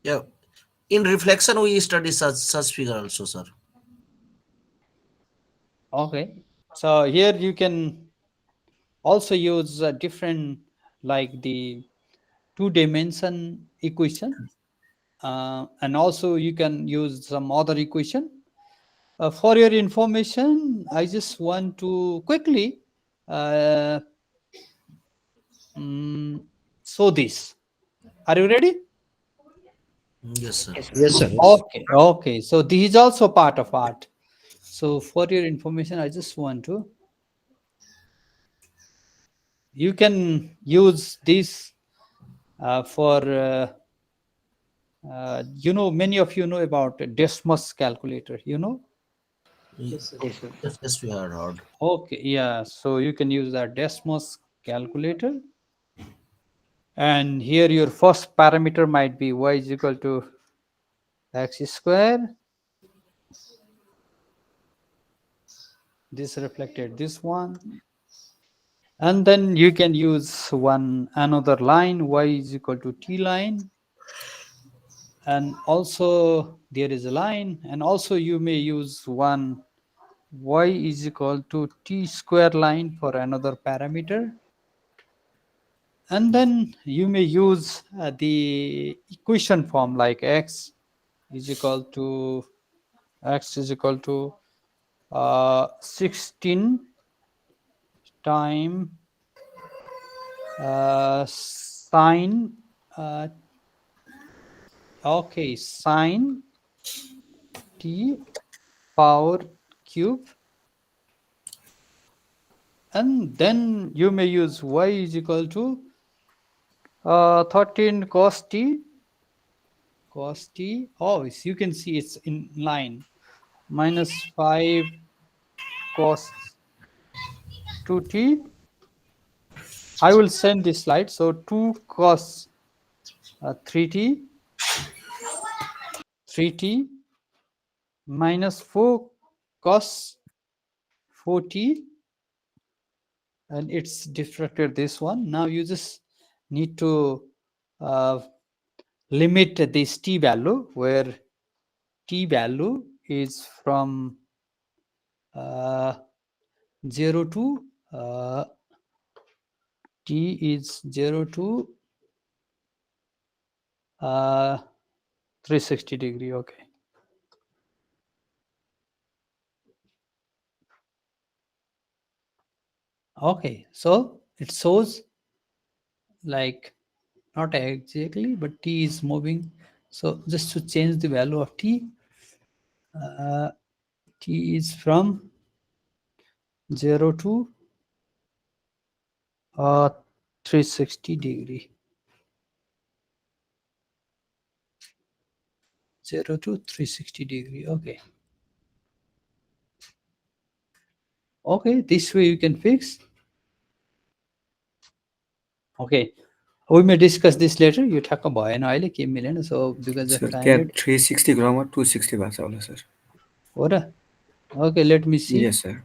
Yeah. In reflection, we study such figure also, sir. Okay. So here you can also use different like the two dimension equation and also you can use some other equation. For your information, I just want to quickly uh, mm, show this. Are you ready? Yes, sir. Yes, sir. Yes, sir. Okay, okay. So this is also part of art. So for your information, I just want to, you can use this for Many of you know about Desmos calculator, Yes, Yes, sir. yes, we have heard. Okay, yeah. So you can use that Desmos calculator. And here your first parameter might be y is equal to x square. This reflected this one. And then you can use another line, y is equal to t line. And also there is a line. And also you may use one y is equal to t square line for another parameter. And then you may use the equation form like x is equal to 16 time sine sine t power cube. And then you may use y is equal to 13 cos t. Oh, you can see it's in line. Minus 5 cos 2t. I will send this slide. So 2 cos 3t minus 4 cos 4t, and it's diffracted this one. Now you just need to limit this t value, where t value is from 0 to t is 0 to 360 degree. Okay. Okay, so it shows like not exactly, but t is moving. So just to change the value of t, t is from 0 to 360 degree. 0 to 360 degree. Okay. Okay, this way you can fix. Okay, we may discuss this later. You talk about and so because of Sir, time. 360 grammar 260 भाषा होला sir. Ora. Okay, let me see. Yes, sir.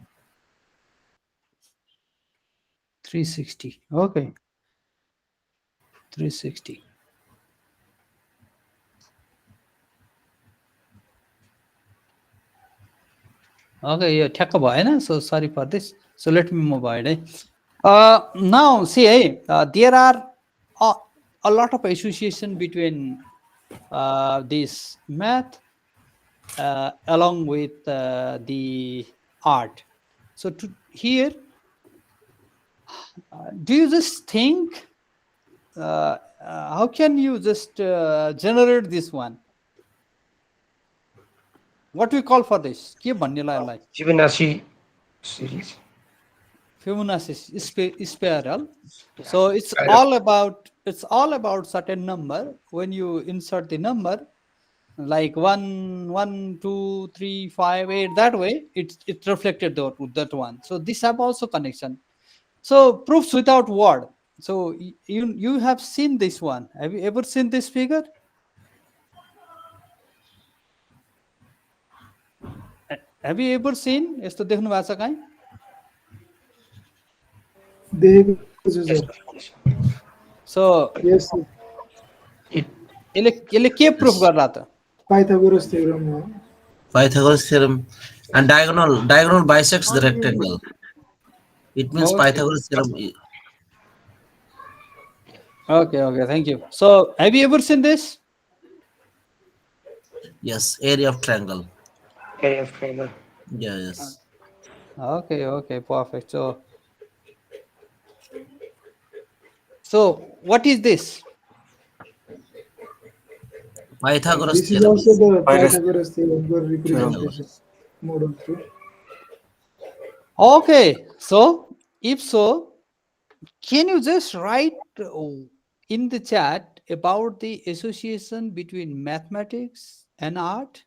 360. Okay. 360. Okay, yeah, so sorry for this. So let me move ahead. Now see, there are a lot of association between this math along with the art. So here, do you just think how can you just generate this one? What we call for this? Fibonacci series. Fibonacci spiral. So it's all about certain number. When you insert the number, like 1, 1, 2, 3, 5, 8, that way it reflected that one. So this have also connection. So proofs without word. So you have seen this one. Have you ever seen this figure? Have you ever seen? यस्तो देख्नु भएको छ कहीँ? देखेको छु sir. So yes sir. यसले के proof गर्ला त? Pythagoras theorem हो. Pythagoras theorem, and diagonal bisects the rectangle. It means Okay. Pythagoras theorem. Okay, thank you. So have you ever seen this? Yes, area of triangle. Area of triangle. Yeah, yes. Okay, perfect. So what is this? Pythagoras This is theorem. also the Pythagoras theorem for representation model 3. Okay, so if so, can you just write in the chat about the association between mathematics and art.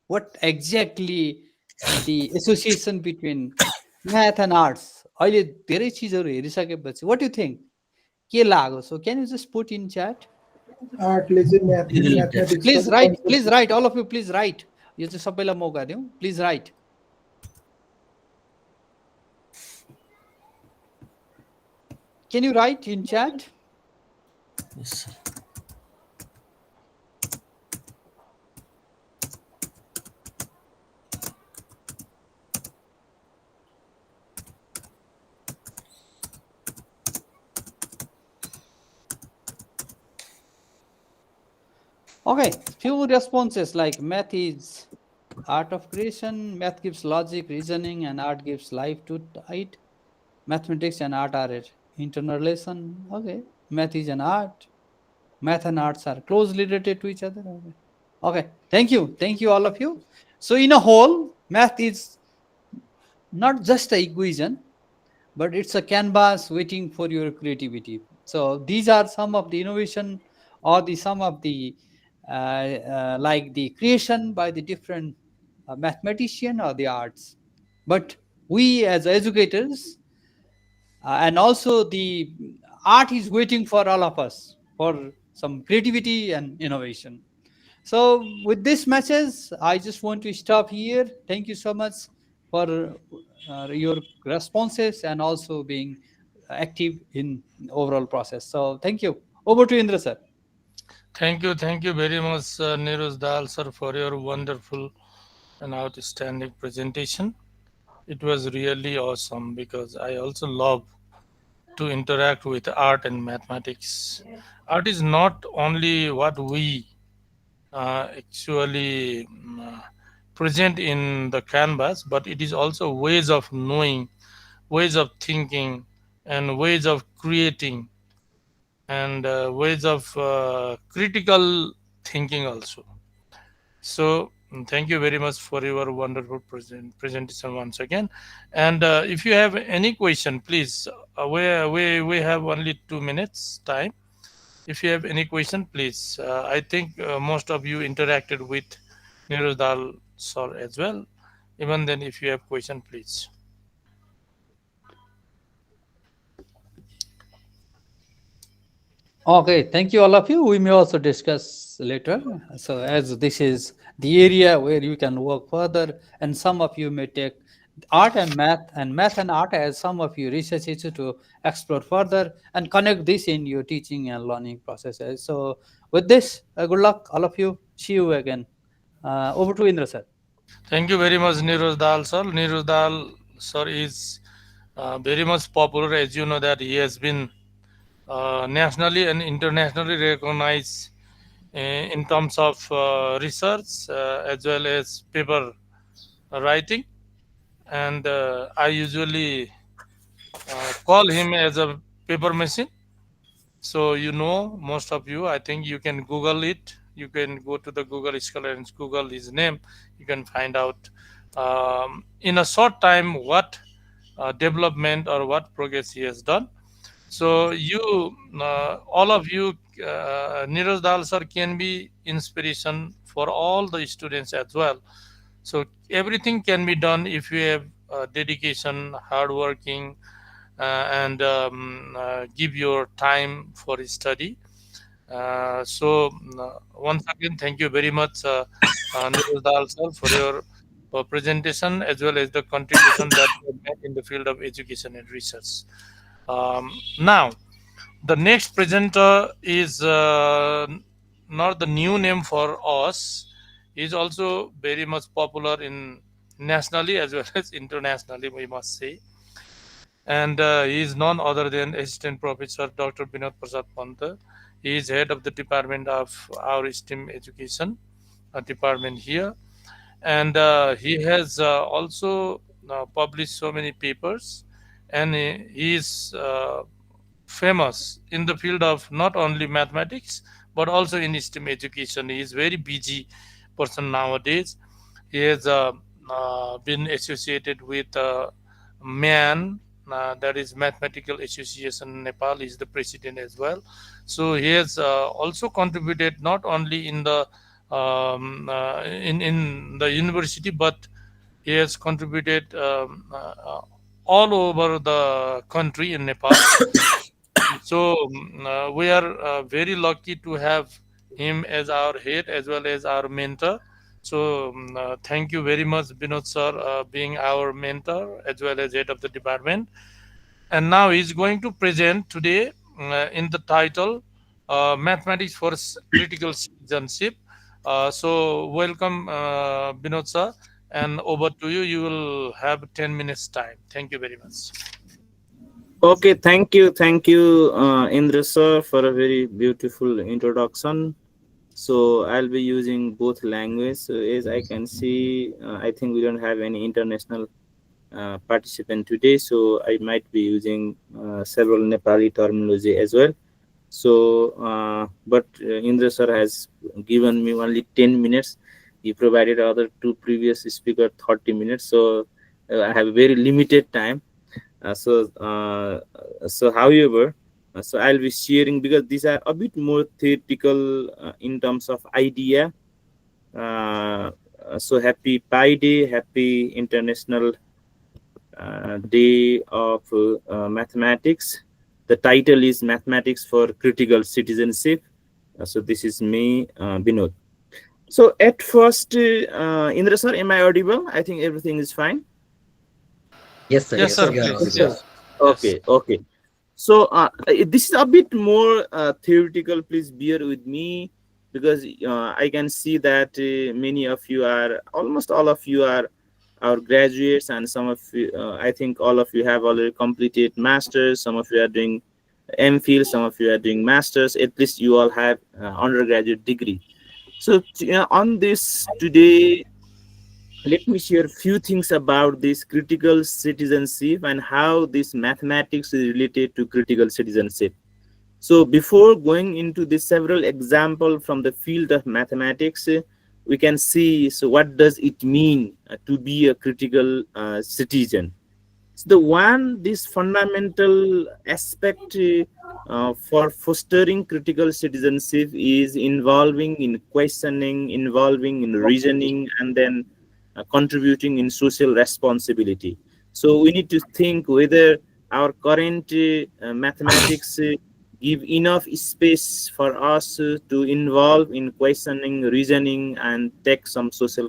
What exactly the association between math and arts? अहिले धेरै चिजहरू हेरिसकेपछि what do you think? के लाग्यो? So can you just put in chat? आर्टले चाहिँ related. म्याथमेटिक्सको Please write, concept please write, all of you please write. यो चाहिँ सबैलाई मौका दिउँ. Please write. Can you write in chat? Yes, sir. Okay, few responses like math is art of creation, math gives logic, reasoning, and art gives life to it. Mathematics and art are an internal relation. Okay, math is an art. Math and arts are closely related to each other. Okay, thank you all of you. So in a whole, math is not just a equation, but it's a canvas waiting for your creativity. So these are some of the innovation or the some of the like the creation by the different mathematician or the arts. But we as educators and also the art is waiting for all of us for some creativity and innovation. So with this message, I just want to stop here. Thank you so much for your responses and also being active in overall process. So thank you. Over to Indra sir. Thank you very much, Neeraj Dal sir, for your wonderful and outstanding presentation. It was really awesome because I also love to interact with art and mathematics. Art is not only what we actually present in the canvas, but it is also ways of knowing, ways of thinking, and ways of creating, and ways of critical thinking also. So thank you very much for your wonderful presentation once again. And if you have any question, please, we have only 2 minutes time. If you have any question, please. I think most of you interacted with Nirudal sir as well. Even then, if you have question, please. Okay, thank you all of you. We may also discuss later. So as this is the area where you can work further, and some of you may take art and math and art as some of you research issue to explore further and connect this in your teaching and learning processes. So with this, good luck all of you. See you again. Over to Indra sir. Thank you very much, Nirudal sir. Nirudal sir is very much popular, as you know that he has been nationally and internationally recognized in terms of research as well as paper writing. And I usually call him as a paper machine. So you know, most of you, I think you can Google it. You can go to the Google Scholar and Google his name. You can find out in a short time what development or what progress he has done. So you, all of you, Neeraj Dal sir can be inspiration for all the students as well. So everything can be done if you have dedication, hard working, and give your time for study. Once again, thank you very much, Neeraj Dal sir, for your presentation as well as the contribution that you have made in the field of education and research. Now, the next presenter is not the new name for us. He's also very much popular in nationally as well as internationally, we must say. And he is none other than Assistant Professor Dr. Vinod Prasad Panta. He is head of the department of our STEM education department here. And he has also published so many papers, and he is famous in the field of not only mathematics but also in STEM education. He is very busy person nowadays. He has been associated with MAN, that is Mathematical Association Nepal, is the president as well. So he has also contributed not only in the in the university, but he has contributed all over the country in Nepal. So we are very lucky to have him as our head as well as our mentor. So thank you very much, Binod sir, being our mentor as well as head of the department. And now he's going to present today in the title Mathematics for Critical Citizenship. So welcome, Binod sir, and over to you. You will have 10 minutes time. Thank you very much. Okay, thank you, Indra sir, for a very beautiful introduction. So I'll be using both language. So as I can see, I think we don't have any international participant today, so I might be using several Nepali terminology as well. So, but Indra sir has given me only 10 minutes. He provided other two previous speaker 30 minutes. So I have a very limited time. However, so I'll be sharing because these are a bit more theoretical in terms of idea. So happy Pi Day, happy International Day of Mathematics. The title is Mathematics for Critical Citizenship. So this is me, Binod. So at first, Indra sir, am I audible? I think everything is fine. Yes, sir. Yes, sir. You are Please. audible. Yes. Okay. So this is a bit more theoretical. Please bear with me because I can see that many of you are, almost all of you are our graduates, and some of you, I think all of you have already completed masters. Some of you are doing MPhil, some of you are doing masters. At least you all have undergraduate degree. So on this today, let me share a few things about this critical citizenship and how this mathematics is related to critical citizenship. So before going into the several examples from the field of mathematics, we can see, so what does it mean to be a critical citizen? So the one, this fundamental aspect for fostering critical citizenship is involving in questioning, involving in reasoning, and then contributing in social responsibility. So we need to think whether our current mathematics give enough space for us to involve in questioning, reasoning, and take some social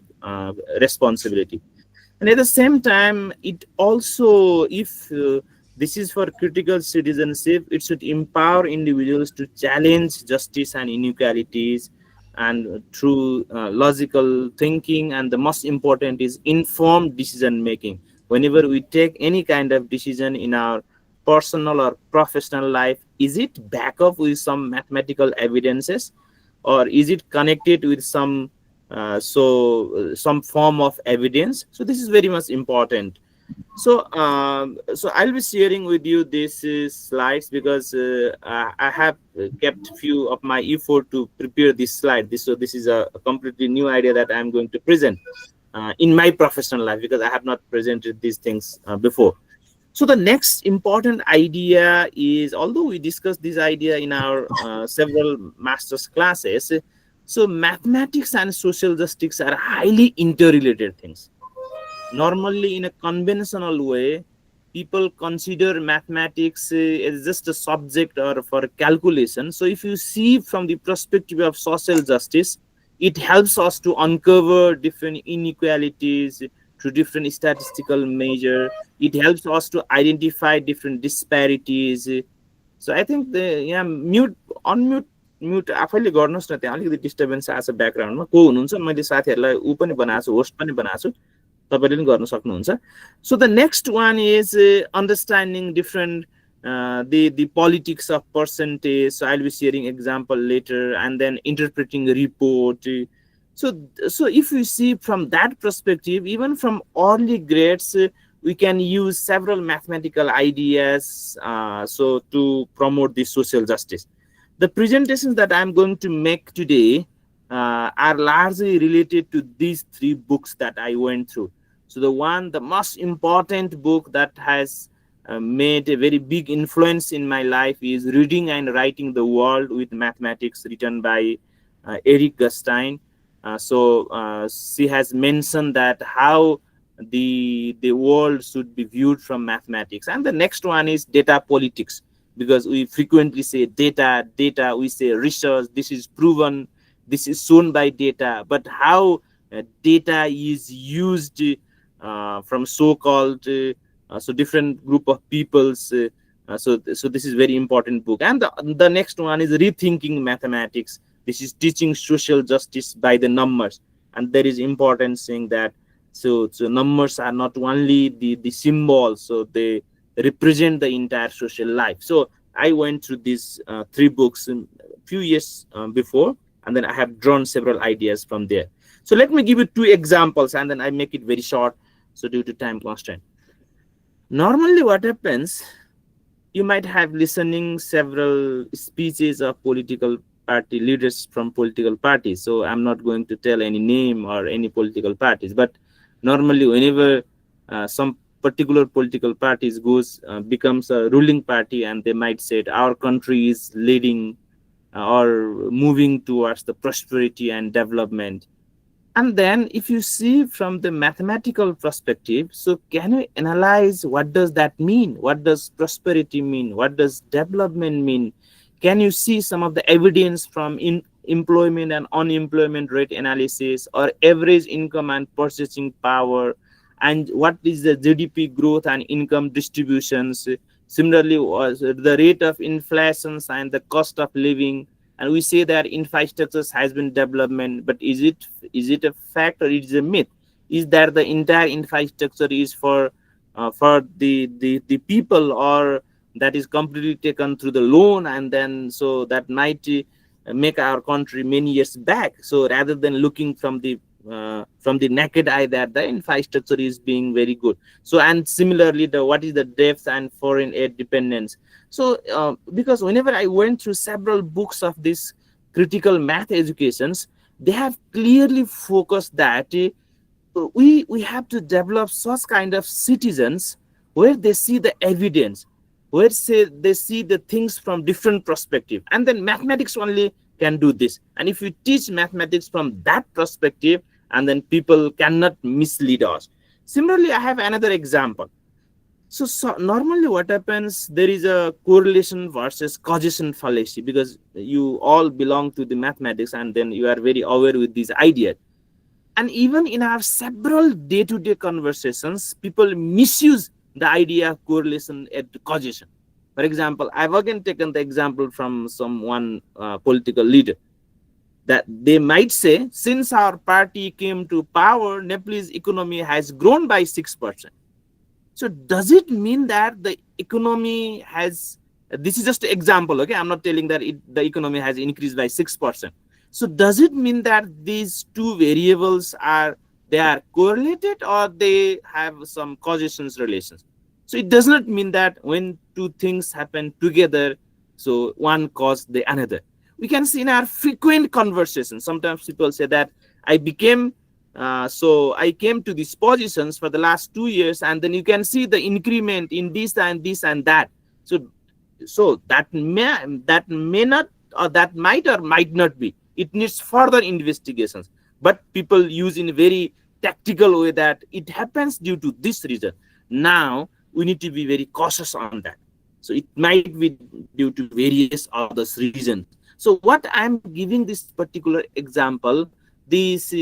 responsibility. And at the same time, it also, if this is for critical citizenship, it should empower individuals to challenge justice and inequalities, and through logical thinking, and the most important is informed decision making. Whenever we take any kind of decision in our personal or professional life, is it back up with some mathematical evidences, or is it connected with some form of evidence? So this is very much important. So so I'll be sharing with you these slides because I have kept few of my effort to prepare this slide. This is a completely new idea that I'm going to present in my professional life, because I have not presented these things before. So the next important idea is, although we discussed this idea in our several master's classes, so mathematics and social justice are highly interrelated things. Normally, in a conventional way, people consider mathematics as just a subject or for calculation. So if you see from the perspective of social justice, it helps us to uncover different inequalities through different statistical measure. It helps us to identify different disparities. So I think unmute आफैले गर्नुहोस् न, त्यहाँ अलिकति disturbance आछ ब्याकग्राउन्डमा। को हुनुहुन्छ? मैले साथीहरूलाई ऊ पनि बनाएको छु, होस्ट पनि बनाएको छु, तपाईँले पनि गर्न सक्नुहुन्छ। So the next one is understanding different the politics of percentage. So I'll be sharing example later, and then interpreting a report. So if you see from that perspective, even from early grades, we can use several mathematical ideas so to promote the social justice. The presentations that I'm going to make today are largely related to these three books that I went through. So the most important book that has made a very big influence in my life is Reading and Writing the World with Mathematics, written by Eric Gustein. She has mentioned that how the world should be viewed from mathematics. And the next one is data politics, because we frequently say data, we say research, this is proven, this is shown by data, but how data is used from so-called different group of peoples. So this is very important book. And the next one is Rethinking Mathematics. This is teaching social justice by the numbers. And there is important saying that so numbers are not only the symbols, so they represent the entire social life. So I went through these three books a few years before, and then I have drawn several ideas from there. So let me give you two examples, and then I make it very short, so due to time constraint. Normally what happens, you might have listening several speeches of political party leaders from political parties. So I'm not going to tell any name or any political parties, but normally whenever some particular political parties becomes a ruling party, and they might say our country is leading or moving towards the prosperity and development. And then if you see from the mathematical perspective, so can you analyze what does that mean? What does prosperity mean? What does development mean? Can you see some of the evidence from employment and unemployment rate analysis, or average income and purchasing power, and what is the GDP growth and income distributions? Similarly, the rate of inflation and the cost of living. And we say that infrastructure has been development, but is it a fact or is it a myth? Is that the entire infrastructure is for the people, or that is completely taken through the loan, and then so that might make our country many years back? So rather than looking from the naked eye that the infrastructure is being very good. So, and similarly, what is the depth and foreign aid dependence? So because whenever I went through several books of this critical math educations, they have clearly focused that we have to develop such kind of citizens where they see the evidence, where they see the things from different perspective, and then mathematics only can do this. And if you teach mathematics from that perspective, and then people cannot mislead us. Similarly, I have another example. So normally what happens, there is a correlation versus causation fallacy, because you all belong to the mathematics, and then you are very aware with these ideas. And even in our several day-to-day conversations, people misuse the idea of correlation and causation. For example, I've again taken the example from one political leader, that they might say, since our party came to power, Nepal's economy has grown by 6%. So does it mean that the economy has, this is just an example, okay? I'm not telling that the economy has increased by 6%. So does it mean that these two variables are correlated, or they have some causations relations? So it does not mean that when two things happen together, so one caused the another. We can see in our frequent conversations, sometimes people say that I came to these positions for the last 2 years, and then you can see the increment in this and this and that. So that may not, or that might or might not be. It needs further investigations. But people use in a very tactical way that it happens due to this reason. Now we need to be very cautious on that. So it might be due to various other reasons. So what I'm giving this particular example, these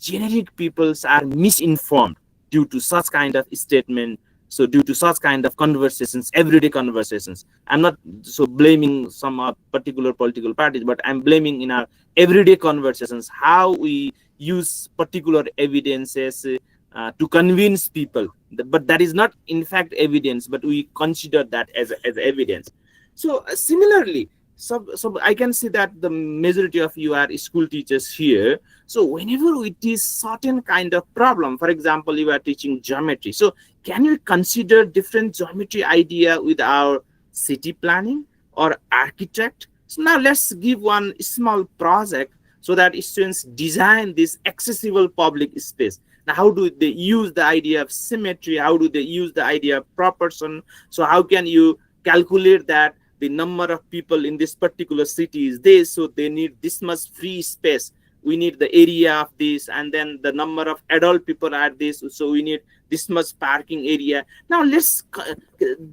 generic peoples are misinformed due to such kind of statement. So due to such kind of conversations, everyday conversations, I'm not so blaming some particular political parties, but I'm blaming in our everyday conversations how we use particular evidences to convince people. But that is not in fact evidence, but we consider that as evidence. So similarly, so I can see that the majority of you are school teachers here. So whenever we teach certain kind of problem, for example, you are teaching geometry. So can you consider different geometry idea with our city planning or architect? So now let's give one small project so that students design this accessible public space. Now, how do they use the idea of symmetry? How do they use the idea of proportion? So how can you calculate that the number of people in this particular city is this, so they need this much free space, we need the area of this, and then the number of adult people are this, so we need this much parking area. Now let's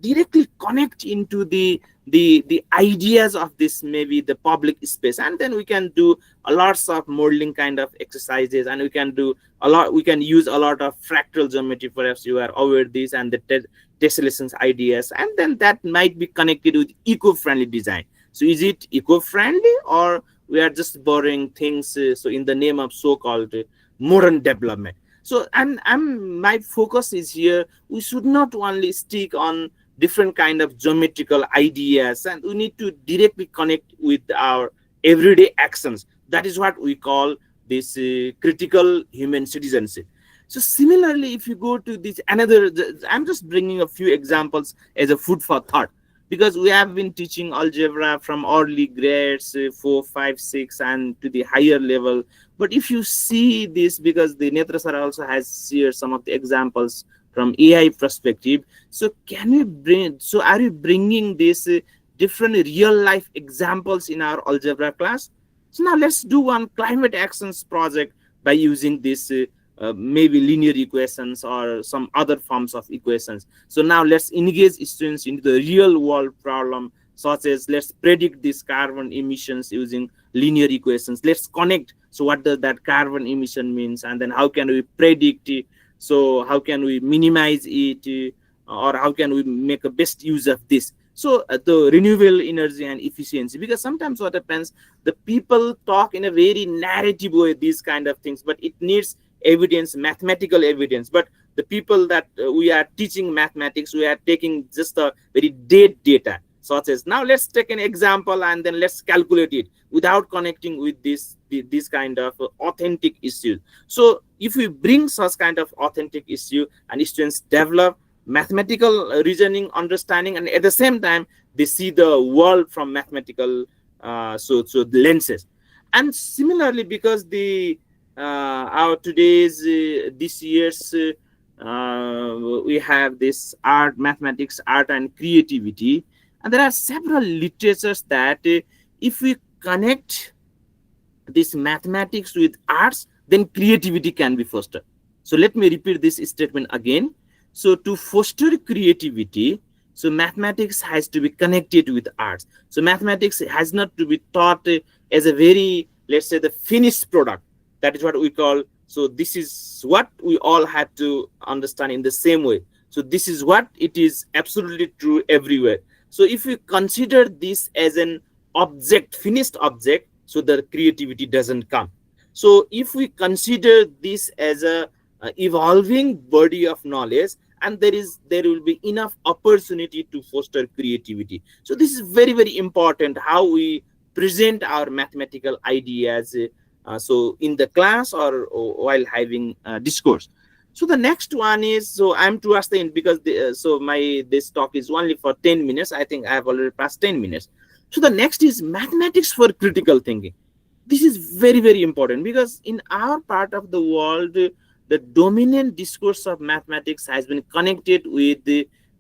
directly connect into the ideas of this, maybe the public space, and then we can do a lots of modeling kind of exercises, and we can do a lot, we can use a lot of fractal geometry, perhaps you are aware this, and the tessellations ideas, and then that might be connected with eco-friendly design. So is it eco-friendly, or we are just borrowing things so in the name of so-called modern development? So my focus is here, we should not only stick on different kind of geometrical ideas, and we need to directly connect with our everyday actions. That is what we call this critical human citizenship. So similarly, if you go to this another, I'm just bringing a few examples as a food for thought, because we have been teaching algebra from early grades 4, 5, 6 and to the higher level. But if you see this, because the Netra sir also has shared some of the examples from AI perspective, so can we bring, so are you bringing this different real life examples in our algebra class? So now let's do one climate actions project by using this maybe linear equations or some other forms of equations. So now let's engage students into the real world problem, such as let's predict this carbon emissions using linear equations. Let's connect, so what does that carbon emission means, and then how can we predict it, so how can we minimize it, or how can we make a best use of this. So the renewable energy and efficiency, because sometimes what happens, the people talk in a very narrative way, these kind of things, but it needs evidence, mathematical evidence. But the people that we are teaching mathematics, we are taking just a very dead data, such as now let's take an example and then let's calculate it without connecting with this kind of authentic issues. So if we bring such kind of authentic issue and students develop mathematical reasoning understanding, and at the same time they see the world from mathematical so lenses. And similarly, because the our today's this year's we have this art, mathematics, art and creativity, and there are several literatures that if we connect this mathematics with arts, then creativity can be fostered. So let me repeat this statement again. So to foster creativity, so mathematics has to be connected with arts. So mathematics has not to be taught as a very, let's say, the finished product. That is what we call, so this is what we all have to understand in the same way. So this is what it is absolutely true everywhere. So if we consider this as an object, finished object, so the creativity doesn't come. So if we consider this as a evolving body of knowledge, and there will be enough opportunity to foster creativity. So this is very, very important, how we present our mathematical ideas so in the class or while having discourse. So the next one is, so I'm towards the end, because so this talk is only for 10 minutes. I think I have already passed 10 minutes. So the next is mathematics for critical thinking. This is very, very important, because in our part of the world, the dominant discourse of mathematics has been connected with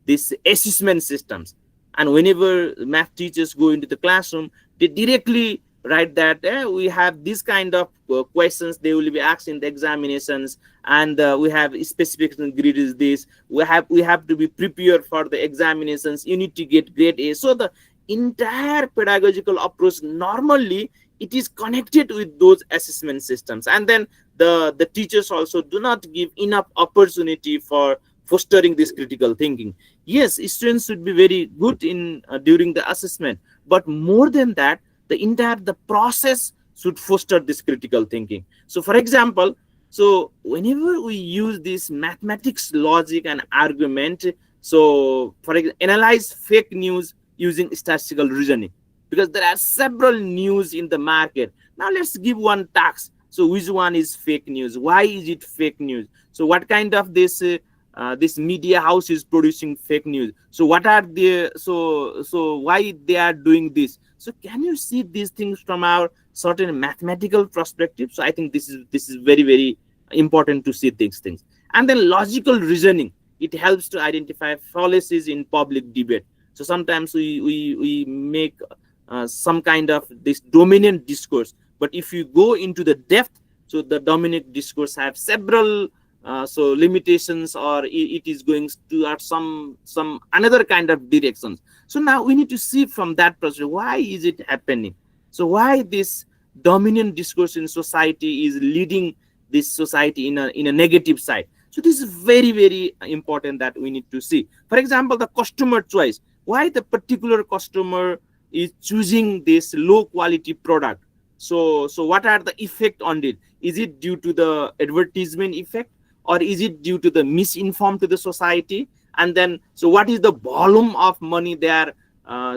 these assessment systems. And whenever math teachers go into the classroom, they directly write that we have this kind of questions they will be asked in the examinations, and we have specific grid is this. We have to be prepared for the examinations. You need to get grade A. So the entire pedagogical approach, normally it is connected with those assessment systems, and then the teachers also do not give enough opportunity for fostering this critical thinking. Yes, students should be very good in during the assessment, but more than that, the process should foster this critical thinking. So for example, so whenever we use this mathematics logic and argument, so for example, analyze fake news using statistical reasoning, because there are several news in the market. Now let's give one task. So which one is fake news? Why is it fake news? So what kind of this media house is producing fake news? So what are the so why they are doing this? So can you see these things from our certain mathematical perspective? So I think this is very, very important to see these things. And then logical reasoning, it helps to identify fallacies in public debate. So sometimes we make some kind of this dominant discourse, but if you go into the depth, so the dominant discourse have several so limitations, or it is going towards some another kind of directions. So now we need to see from that perspective, why is it happening? So why this dominant discourse in society is leading this society in a negative side? So this is very, very important that we need to see. For example, the customer choice. Why the particular customer is choosing this low quality product? So what are the effect on it? Is it due to the advertisement effect, or is it due to the misinformed to the society? And then, so what is the volume of money they are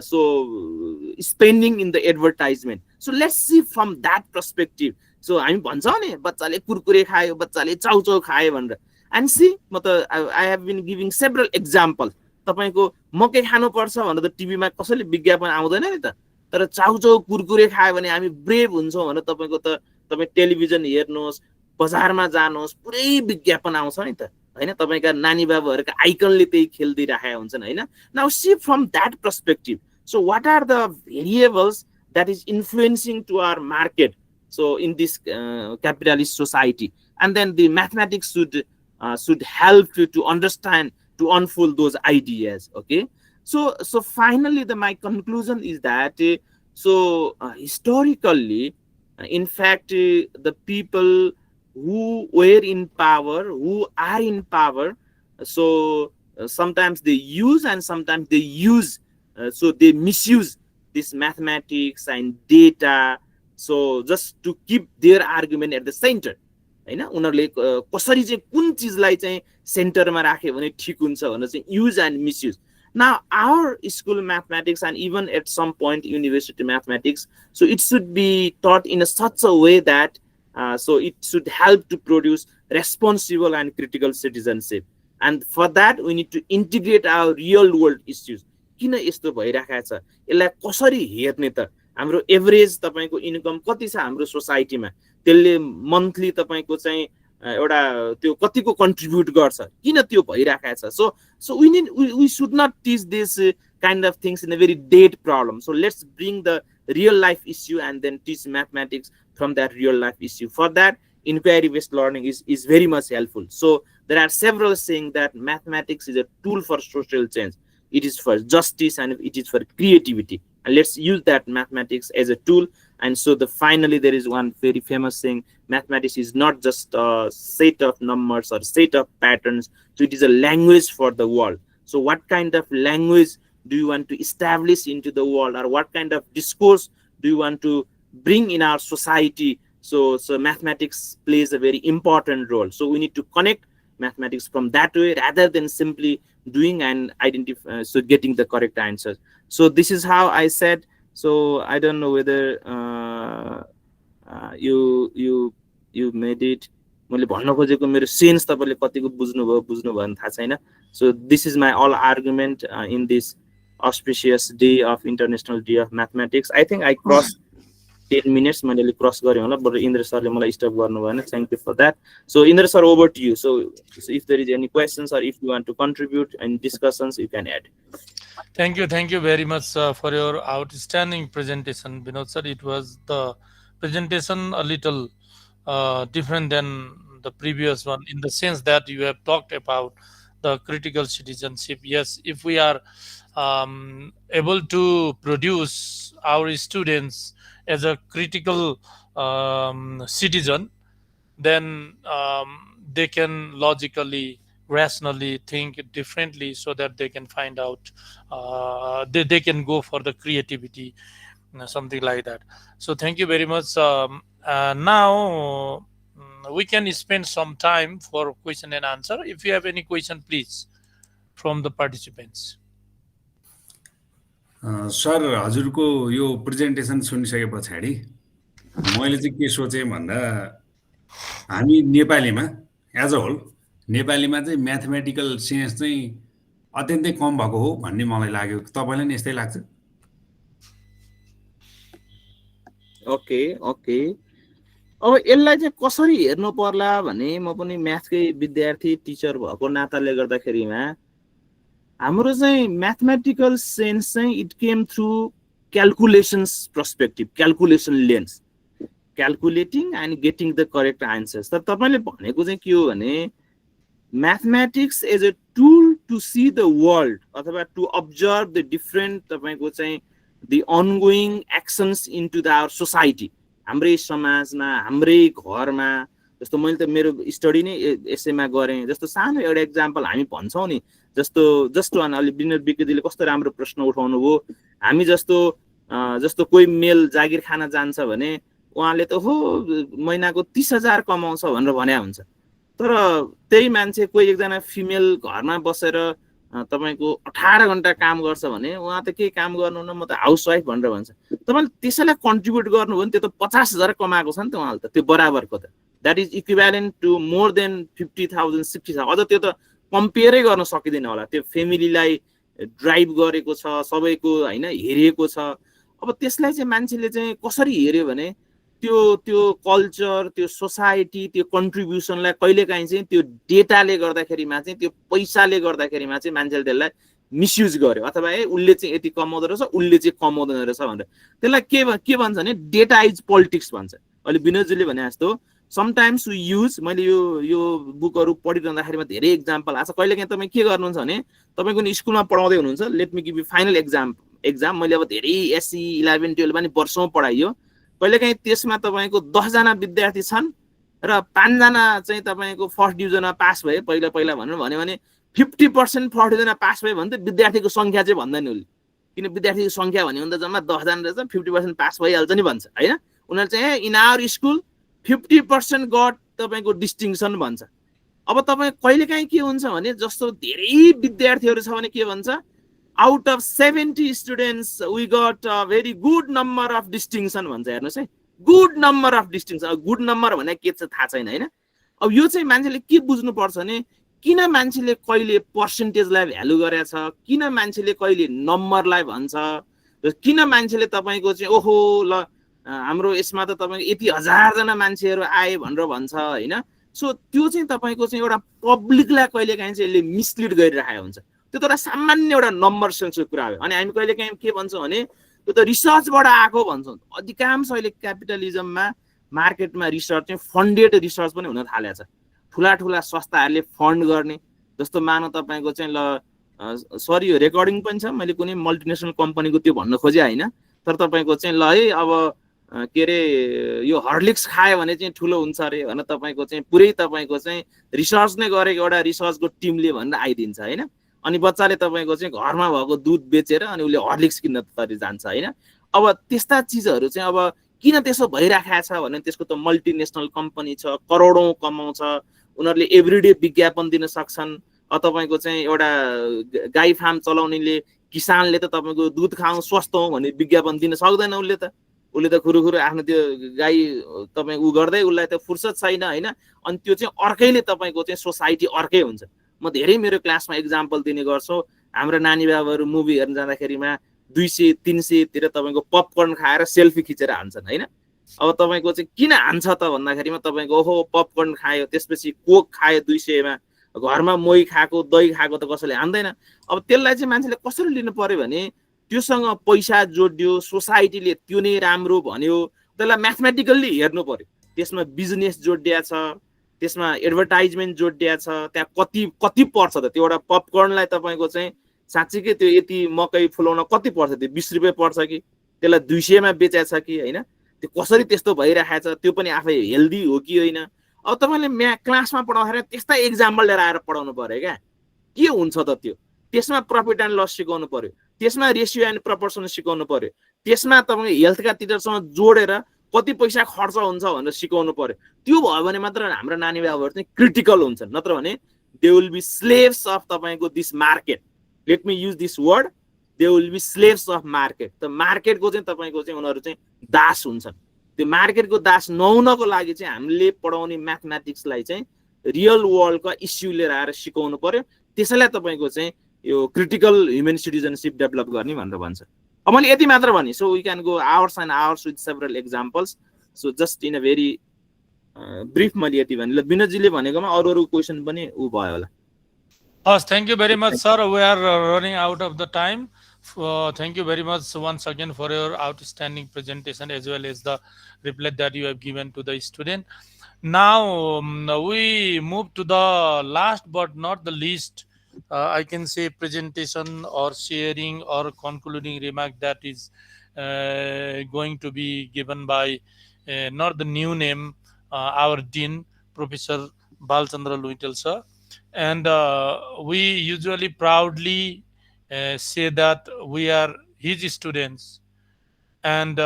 so spending in the advertisement? So let's see from that perspective. So हामी भन्छौँ नि बच्चाले कुरकुरे खायो, बच्चाले चाउचाउ खायो भनेर. And see, I have been giving several examples. तपाईको मकै खानुपर्छ भनेर त टिभीमा कसैले विज्ञापन आउँदैन नि त. तर चाउचाउ कुरकुरे खायो भने हामी ब्रेभ हुन्छौँ भनेर तपाईको त तपाई टेलिभिजन हेर्नुहोस्, बजारमा जानुहोस्, पुरै विज्ञापन आउँछ नि त हैन. तपाईका नानी बाबुहरुका आइकनले त्यही खेल्दिराखेका हुन्छन् हैन. Now see from that perspective, so what are the variables that is influencing to our market, so in this capitalist society? And then the mathematics should help to understand, to unfold those ideas. Okay, so finally my conclusion is that historically, in fact, the people who were in power, who are in power, so sometimes they use and sometimes they use, so they misuse this mathematics and data, so just to keep their argument at the center हैन. उनीहरुले कसरी चाहिँ कुन चीजलाई चाहिँ सेन्टरमा राख्यो भने ठीक हुन्छ भनेर चाहिँ use and misuse. Now our school mathematics, and even at some point university mathematics, so it should be taught in such a way that so it should help to produce responsible and critical citizenship. And for that we need to integrate our real world issues. किन यस्तो भइराखेको छ, यसलाई कसरी हेर्ने त, हाम्रो average तपाईको इन्कम कति छ हाम्रो सोसाइटीमा, त्यसले मन्थली तपाईको चाहिँ एउटा त्यो कतिको कन्ट्रिब्युट गर्छ, किन त्यो भइराखेको छ. So we should not teach this kind of things in a very dead problem. So let's bring the real life issue and then teach mathematics from that real life issue. For that, inquiry based learning is very much helpful. So there are several saying that mathematics is a tool for social change, it is for justice, and it is for creativity, and let's use that mathematics as a tool. And so finally there is one very famous saying, mathematics is not just a set of numbers or set of patterns, so it is a language for the world. So what kind of language do you want to establish into the world, or what kind of discourse do you want to bring in our society? So mathematics plays a very important role. So we need to connect mathematics from that way rather than simply doing and identify, so getting the correct answers. So this is how I said. So I don't know whether you made it. मैले भन्न खोजेको मेरो sense तपाईले कतिको बुझ्नुभयो भने थाहा छैन. So this is my all argument in this auspicious day of International Day of Mathematics. I think I crossed 10 minutes. मैले क्रस गरे होला, बरु इन्द्र सरले मलाई स्टप गर्नु भएन. Thank you for that. So Indra sir, over to you. So if there is any questions or if you want to contribute in discussions, you can add. Thank you very much for your outstanding presentation, Vinod sir. It was the presentation a little different than the previous one, in the sense that you have talked about the critical citizenship. Yes, if we are able to produce our students as a critical citizen, then they can logically, rationally think differently, so that they can find out, they can go for the creativity, something like that. So thank you very much. Now we can spend some time for question and answer. If you have any question, please, from the participants. Sir, हजुरको यो presentation सुनिसके पछाडि मैले चाहिँ के सोचेँ भन्दा, हामी नेपालीमा as a whole नेपालीमा चाहिँ म्याथमेटिकल सेन्स चाहिँ अत्यन्तै कम भएको हो भन्ने मलाई लाग्यो. तपाईलाई नि यस्तै लाग्छ? Okay. अब यसलाई चाहिँ कसरी हेर्नु पर्ला भने म पनि म्याथकै विद्यार्थी टिचर भएको नाताले गर्दाखेरिमा हाम्रो चाहिँ म्याथमेटिकल सेन्स चाहिँ it came through calculations perspective, calculation lens, calculating and getting the correct answers. तर तपाईँले भनेको चाहिँ के हो भने mathematics as a tool to see the world अथवा टु अब्जर्भ द डिफ्रेन्ट तपाईँको चाहिँ the ongoing actions into the our society, हाम्रै समाजमा हाम्रै घरमा। जस्तो मैले त मेरो स्टडी नै यसैमा गरेँ। जस्तो सानो एउटा इक्जाम्पल हामी भन्छौँ नि, जस्तो अलि विनोद विज्ञजीले कस्तो राम्रो प्रश्न उठाउनु भयो। हामी जस्तो कोही मेल जागिर खान जान्छ भने उहाँले त हो महिनाको 30,000 कमाउँछ भनेर भने हुन्छ। तर त्यही मान्छे कोही एकजना फिमेल घरमा बसेर तपाईँको 18 घन्टा काम गर्छ भने उहाँ त केही काम गर्नुहुन्न, म त हाउसवाइफ भनेर भन्छ। तपाईँले त्यसैलाई कन्ट्रिब्युट गर्नुभयो भने त्यो त 50,000 कमाएको छ नि त उहाँले त, त्यो बराबरको त। That is equivalent to more than 50,000 60,000। अझ त्यो त कम्पेयरै गर्न सकिँदैन होला। त्यो फेमिलीलाई ड्राइभ गरेको छ, सबैको होइन हेरिएको छ। अब त्यसलाई चाहिँ मान्छेले चाहिँ कसरी हेऱ्यो भने त्यो कल्चर, त्यो सोसाइटी, त्यो कन्ट्रिब्युसनलाई कहिलेकाहीँ चाहिँ त्यो डेटाले गर्दाखेरिमा चाहिँ, त्यो पैसाले गर्दाखेरिमा चाहिँ मान्छेले त्यसलाई मिसयुज गर्यो। अथवा उसले चाहिँ यति कमाउँदो रहेछ, उसले चाहिँ कमाउँदैन रहेछ भनेर त्यसलाई के भन्छ भने डेटा इज पोलिटिक्स भन्छ। अहिले विनोदजीले भने जस्तो समटाइम्स वी युज, मैले यो बुकहरू पढिरहँदाखेरिमा धेरै इक्जाम्पल आएको छ। कहिलेकाहीँ तपाईँ के गर्नुहुन्छ भने तपाईँको नि स्कुलमा पढाउँदै हुनुहुन्छ, let me give you final exam मैले अब धेरै एससी 11 12 पनि वर्षौँ पढाइयो। कहिलेकाहीँ त्यसमा तपाईँको 10 जना विद्यार्थी छन् र 5 जना चाहिँ तपाईँको फर्स्ट डिभिजनमा पास भए। पहिला भन्यो भने 50% फर्स्ट डिभिजनमा पास भयो भने त विद्यार्थीको सङ्ख्या चाहिँ भन्दैन उसले, किन विद्यार्थीको सङ्ख्या भन्यो भने त जम्मा 10 जना रहेछ, 50% पास भइहाल्छ नि भन्छ होइन। उनीहरू चाहिँ इन आवर स्कुल 50% गट तपाईँको डिस्टिङसन भन्छ। अब तपाईँ कहिलेकाहीँ के हुन्छ भने जस्तो धेरै विद्यार्थीहरू छ भने के भन्छ, out of 70 students we got a very good number of distinction भन्छ। हेर्नुहोस् है, good number of distinction. Good number भने के छ थाहा छैन होइन। अब यो चाहिँ मान्छेले के बुझ्नुपर्छ भने किन मान्छेले कहिले पर्सेन्टेजलाई भ्यालु गरेछ, किन मान्छेले कहिले नम्बरलाई भन्छ, किन मान्छेले तपाईँको चाहिँ ओहो ल हाम्रो यसमा त तपाईँको यति 1000 जना मान्छेहरू आए भनेर भन्छ होइन। सो त्यो चाहिँ तपाईँको चाहिँ एउटा पब्लिकलाई कहिलेकाहीँ चाहिँ यसले मिसलिड गरिरहेको हुन्छ। त्यो त एउटा सामान्य एउटा नम्बर सेन्सको कुरा हो। अनि हामी कहिलेकाहीँ के भन्छौँ भने त्यो त रिसर्चबाट आएको भन्छौँ। अधिकांश अहिले क्यापिटलिजममा मार्केटमा रिसर्च चाहिँ फन्डेड रिसर्च पनि हुन थालेको छ। ठुला संस्थाहरूले फन्ड गर्ने, जस्तो मानव तपाईँको चाहिँ ल सरी यो रेकर्डिङ पनि छ, मैले कुनै मल्टिनेसनल कम्पनीको त्यो भन्न खोजेँ होइन। तर तपाईँको चाहिँ ल है अब के अरे यो हर्लिक्स खायो भने चाहिँ ठुलो हुन्छ अरे भनेर तपाईँको चाहिँ पुरै तपाईँको चाहिँ रिसर्च नै गरेको एउटा रिसर्चको टिमले भनेर आइदिन्छ होइन। अनि बच्चाले तपाईँको चाहिँ घरमा भएको दुध बेचेर अनि उसले हर्लिक्स किन्न तरी जान्छ होइन। अब त्यस्ता चिजहरू चाहिँ अब किन त्यसो भइराखेको छ भने त्यसको त मल्टिनेसनल कम्पनी छ, करोडौँ कमाउँछ, उनीहरूले एभ्रिडे विज्ञापन दिन सक्छन्। तपाईँको चाहिँ एउटा गाई फार्म चलाउनेले, किसानले त तपाईँको दुध खाउँ स्वस्थ हौँ भन्ने विज्ञापन दिन सक्दैन। उसले त खुरुखुरु आफ्नो त्यो गाई तपाईँ उ गर्दै उसलाई त फुर्सद छैन होइन। अनि त्यो चाहिँ अर्कैले तपाईँको चाहिँ सोसाइटी अर्कै हुन्छ। म धेरै मेरो क्लासमा इक्जाम्पल दिने गर्छु। हाम्रो नानी बाबुहरू मुभी हेर्न जाँदाखेरिमा 200-300 तिर तपाईँको पपकर्न खाएर सेल्फी खिचेर हान्छन् होइन। अब तपाईँको चाहिँ किन हान्छ त भन्दाखेरिमा तपाईँको ओहो पपकर्न खायो, त्यसपछि कोक खायो 200 मा, घरमा मोही खाएको दही खाएको त कसैले हान्दैन। अब त्यसलाई चाहिँ मान्छेले कसरी लिनु पर्यो भने त्योसँग पैसा जोड्यो, सोसाइटीले त्यो नै राम्रो भन्यो, त्यसलाई म्याथमेटिकल्ली हेर्नु पर्यो। त्यसमा बिजनेस जोडिया छ, त्यसमा एडभर्टाइजमेन्ट जोडिया छ, त्यहाँ कति पर्छ त त्यो एउटा पपकर्नलाई तपाईँको चाहिँ साँच्चीकै त्यो यति मकै फुलाउन कति पर्छ, त्यो 20 रुपियाँ पर्छ कि त्यसलाई 200 मा बेचेको छ कि होइन। त्यो कसरी त्यस्तो भइरहेको छ, त्यो पनि आफै हेल्दी हो कि होइन। अब तपाईँले क्लासमा पढाउँदाखेरि त्यस्ता इक्जाम्पल लिएर आएर पढाउनु पर्यो क्या, के हुन्छ त त्यो। त्यसमा प्रफिट एन्ड लस सिकाउनु पर्यो, त्यसमा रेसियो एन्ड प्रपोर्सन सिकाउनु पर्यो, त्यसमा तपाईँको हेल्थका टिचरसँग जोडेर कति पैसा खर्च हुन्छ भनेर सिकाउनु पर्यो। त्यो भयो भने मात्र हाम्रो नानी बाबुहरू चाहिँ क्रिटिकल हुन्छन्, नत्र भने they will be slaves of तपाईँको this market. Let me use this word, they will be slaves of market. त मार्केटको चाहिँ तपाईँको चाहिँ उनीहरू चाहिँ दास हुन्छन्। त्यो मार्केटको दास नहुनको लागि चाहिँ हामीले पढाउने म्याथमेटिक्सलाई चाहिँ रियल वर्ल्डका इस्यु लिएर आएर सिकाउनु पर्यो। त्यसैलाई तपाईँको चाहिँ यो क्रिटिकल ह्युमन सिटिजनसिप डेभलप गर्ने भनेर भन्छ। अब मैले यति मात्र भने, so we can go hours and hours with several examples. So just in a very brief मैले यति भने ल विनोदजीले भनेकोमा अरू अरू क्वेसन पनि ऊ भयो होला Thank you very much, sir. We are running out of the time. Thank you very much once again for your outstanding presentation as well as the reply that you have given to the student. Now we move to the last but not the least, I can say presentation or sharing or concluding remark that is going to be given by not the new name, our dean, Professor Balchandra Luitel sir. And we usually proudly say that we are his students, and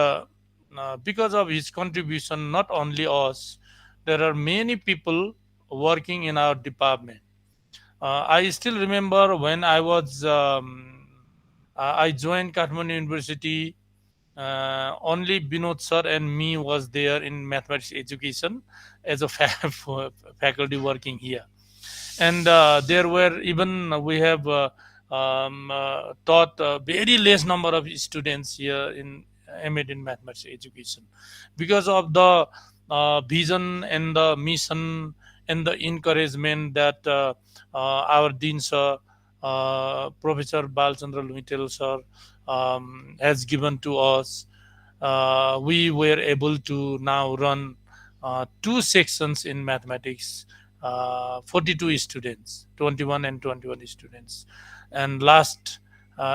because of his contribution, not only us, there are many people working in our department. I still remember when I joined Kathmandu University. Only Binod sir and me was there in mathematics education as a faculty working here, and there were even we have taught a very less number of students here in MAD in mathematics education, because of the vision and the mission and the encouragement that our dean sir, Professor Balchandra Luitel sir, has given to us. We were able to now run two sections in mathematics, 42 students, 21 and 21 students. And last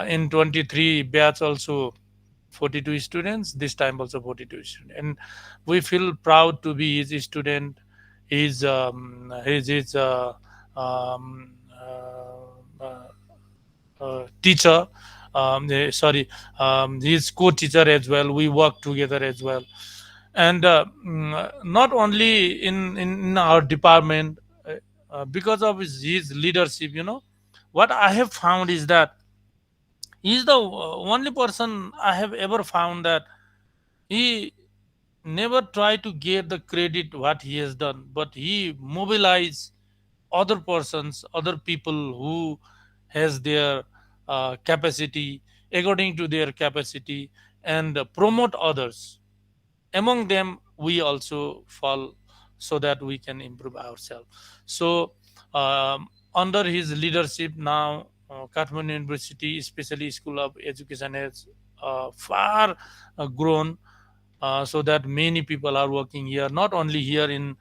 in 23 batch also 42 students, this time also 42 students. And we feel proud to be his student, his teacher, sorry, his co-teacher as well. We work together as well, and not only in our department, because of his leadership, what I have found is that he is the only person I have ever found that he never try to get the credit what he has done, but he mobilize other persons, other people who has their capacity according to their capacity, and promote others. Among them we also fall, so that we can improve ourselves. So under his leadership now, Kathmandu University, especially School of Education, has far grown, so that many people are working here, not only here in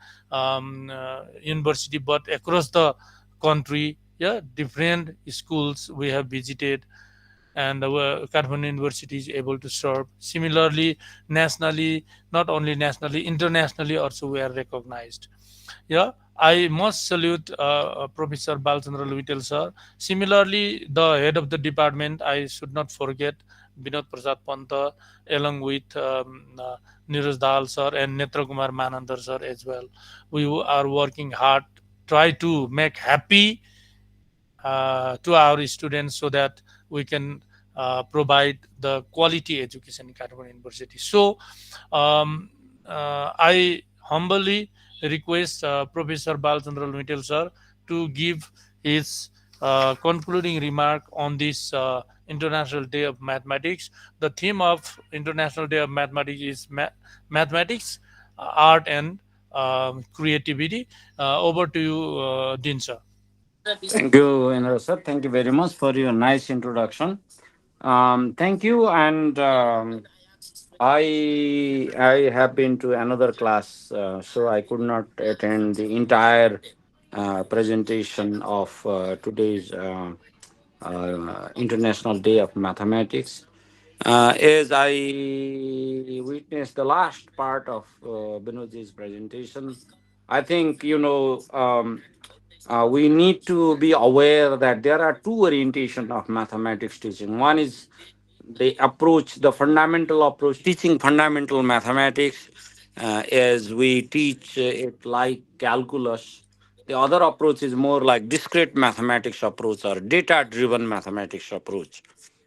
university but across the country. Yeah, different schools we have visited, and Kathmandu University is able to serve. Similarly, nationally, not only nationally, internationally also we are recognized. Yeah, I must salute Professor Balchandra Luitel sir. Similarly, the head of the department, I should not forget Binod Prasad Panta, along with Niraj Dal sir and Netra Kumar Manandar sir as well. We are working hard, try to make happy to our students, so that we can provide the quality education in Kathmandu University. So I humbly request Professor Balchandra Luitel sir to give his concluding remark on this International Day of Mathematics. The theme of International Day of Mathematics is mathematics, art, and creativity. Over to you, Dean sir. Thank you, Indra sir. Thank you very much for your nice introduction. Thank you, and I have been to another class, so I could not attend the entire presentation of today's International Day of Mathematics. As I witnessed the last part of Binodji's presentation, I think we need to be aware that there are two orientation of mathematics teaching. One is the approach, the fundamental approach, teaching fundamental mathematics as we teach it like calculus. The other approach is more like discrete mathematics approach or data-driven mathematics approach,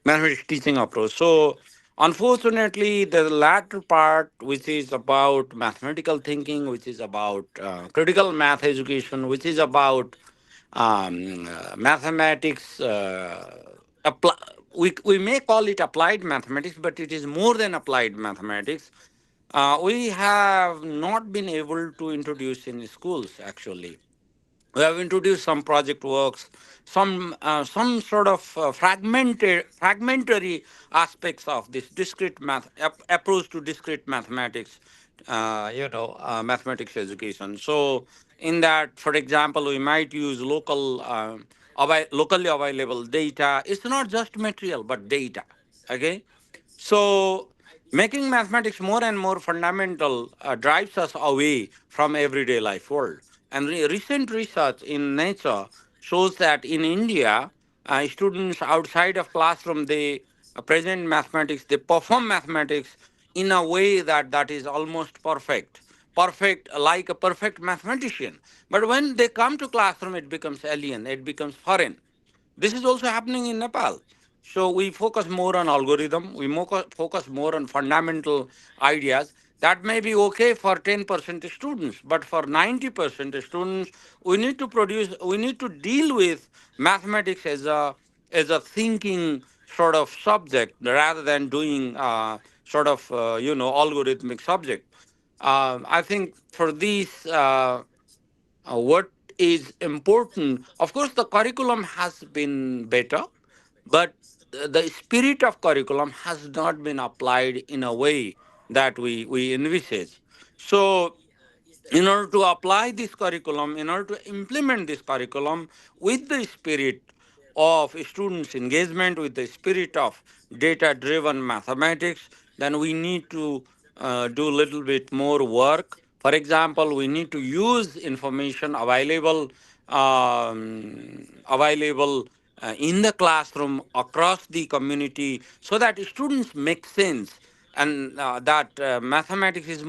mathematics teaching approach. So, unfortunately, the latter part, which is about mathematical thinking, which is about critical math education, which is about mathematics. We may call it applied mathematics, but it is more than applied mathematics. we have not been able to introduce in schools actually. We have introduced some project works, some sort of fragmentary aspects of this discrete approach to discrete mathematics, mathematics education. So in that, for example, we might use locally available data. It's not just material but data. Okay, so, making mathematics more and more fundamental drives us away from everyday life world. And recent research in Nature shows that in India, students outside of classroom they present mathematics, they perform mathematics in a way that is almost perfect like a perfect mathematician. But when they come to classroom, it becomes alien, it becomes foreign. This is also happening in Nepal. So we focus more on algorithm. We focus more on fundamental ideas. That may be okay for 10% students, but for 90% students, we need to deal with mathematics as a thinking sort of subject rather than doing algorithmic subject. I think for these. What is important, of course, the curriculum has been better, but the spirit of curriculum has not been applied in a way that we envisage. So in order to apply this curriculum, in order to implement this curriculum with the spirit of students' engagement, with the spirit of data driven mathematics, then we need to do a little bit more work. For example, we need to use information available in the classroom across the community so that students make sense and that mathematics is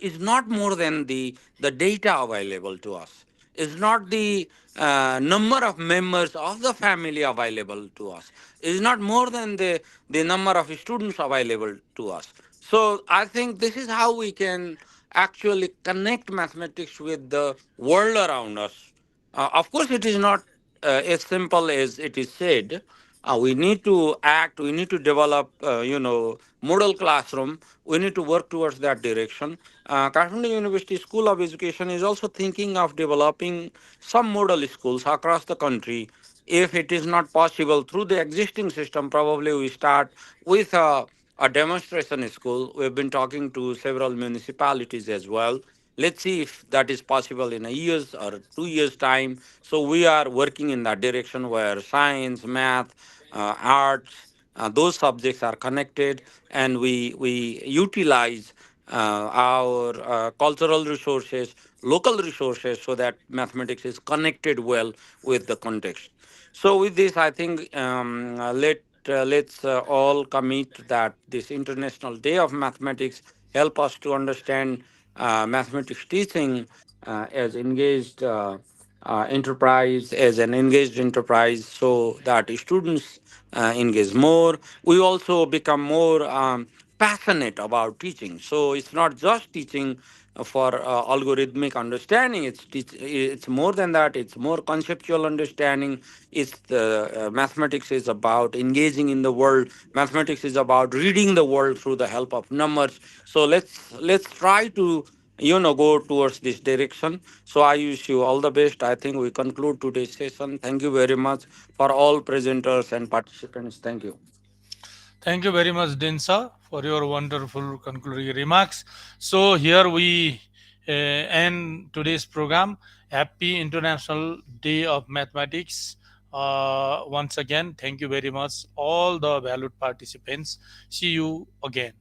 is not more than the data available to us, is not the number of members of the family available to us, is not more than the number of students available to us. So I think this is how we can actually connect mathematics with the world around us. Of course, it is not as simple as it is said. We need to act, we need to develop, model classroom. We need to work towards that direction. Kathmandu University School of Education is also thinking of developing some model schools across the country. If it is not possible through the existing system, probably we start with a demonstration school. We've been talking to several municipalities as well. Let's see if that is possible in a year's or 2 years' time. So we are working in that direction where science, math, arts, those subjects are connected, and we utilize our cultural resources, local resources, so that mathematics is connected well with the context. So with this, I think let's all commit that this International Day of Mathematics help us to understand mathematics teaching as engaged enterprise, as an engaged enterprise, so that students engage more. We also become more passionate about teaching. So it's not just teaching for algorithmic understanding. It's more than that. It's more conceptual understanding. It's the mathematics is about engaging in the world. Mathematics is about reading the world through the help of numbers. So let's try to go towards this direction. So I wish you all the best. I think we conclude today's session. Thank you very much for all presenters and participants. Thank you. Thank you very much, Dinsa, for your wonderful concluding remarks. So here we end today's program. Happy International Day of Mathematics. Once again, thank you very much, all the valued participants. See you again.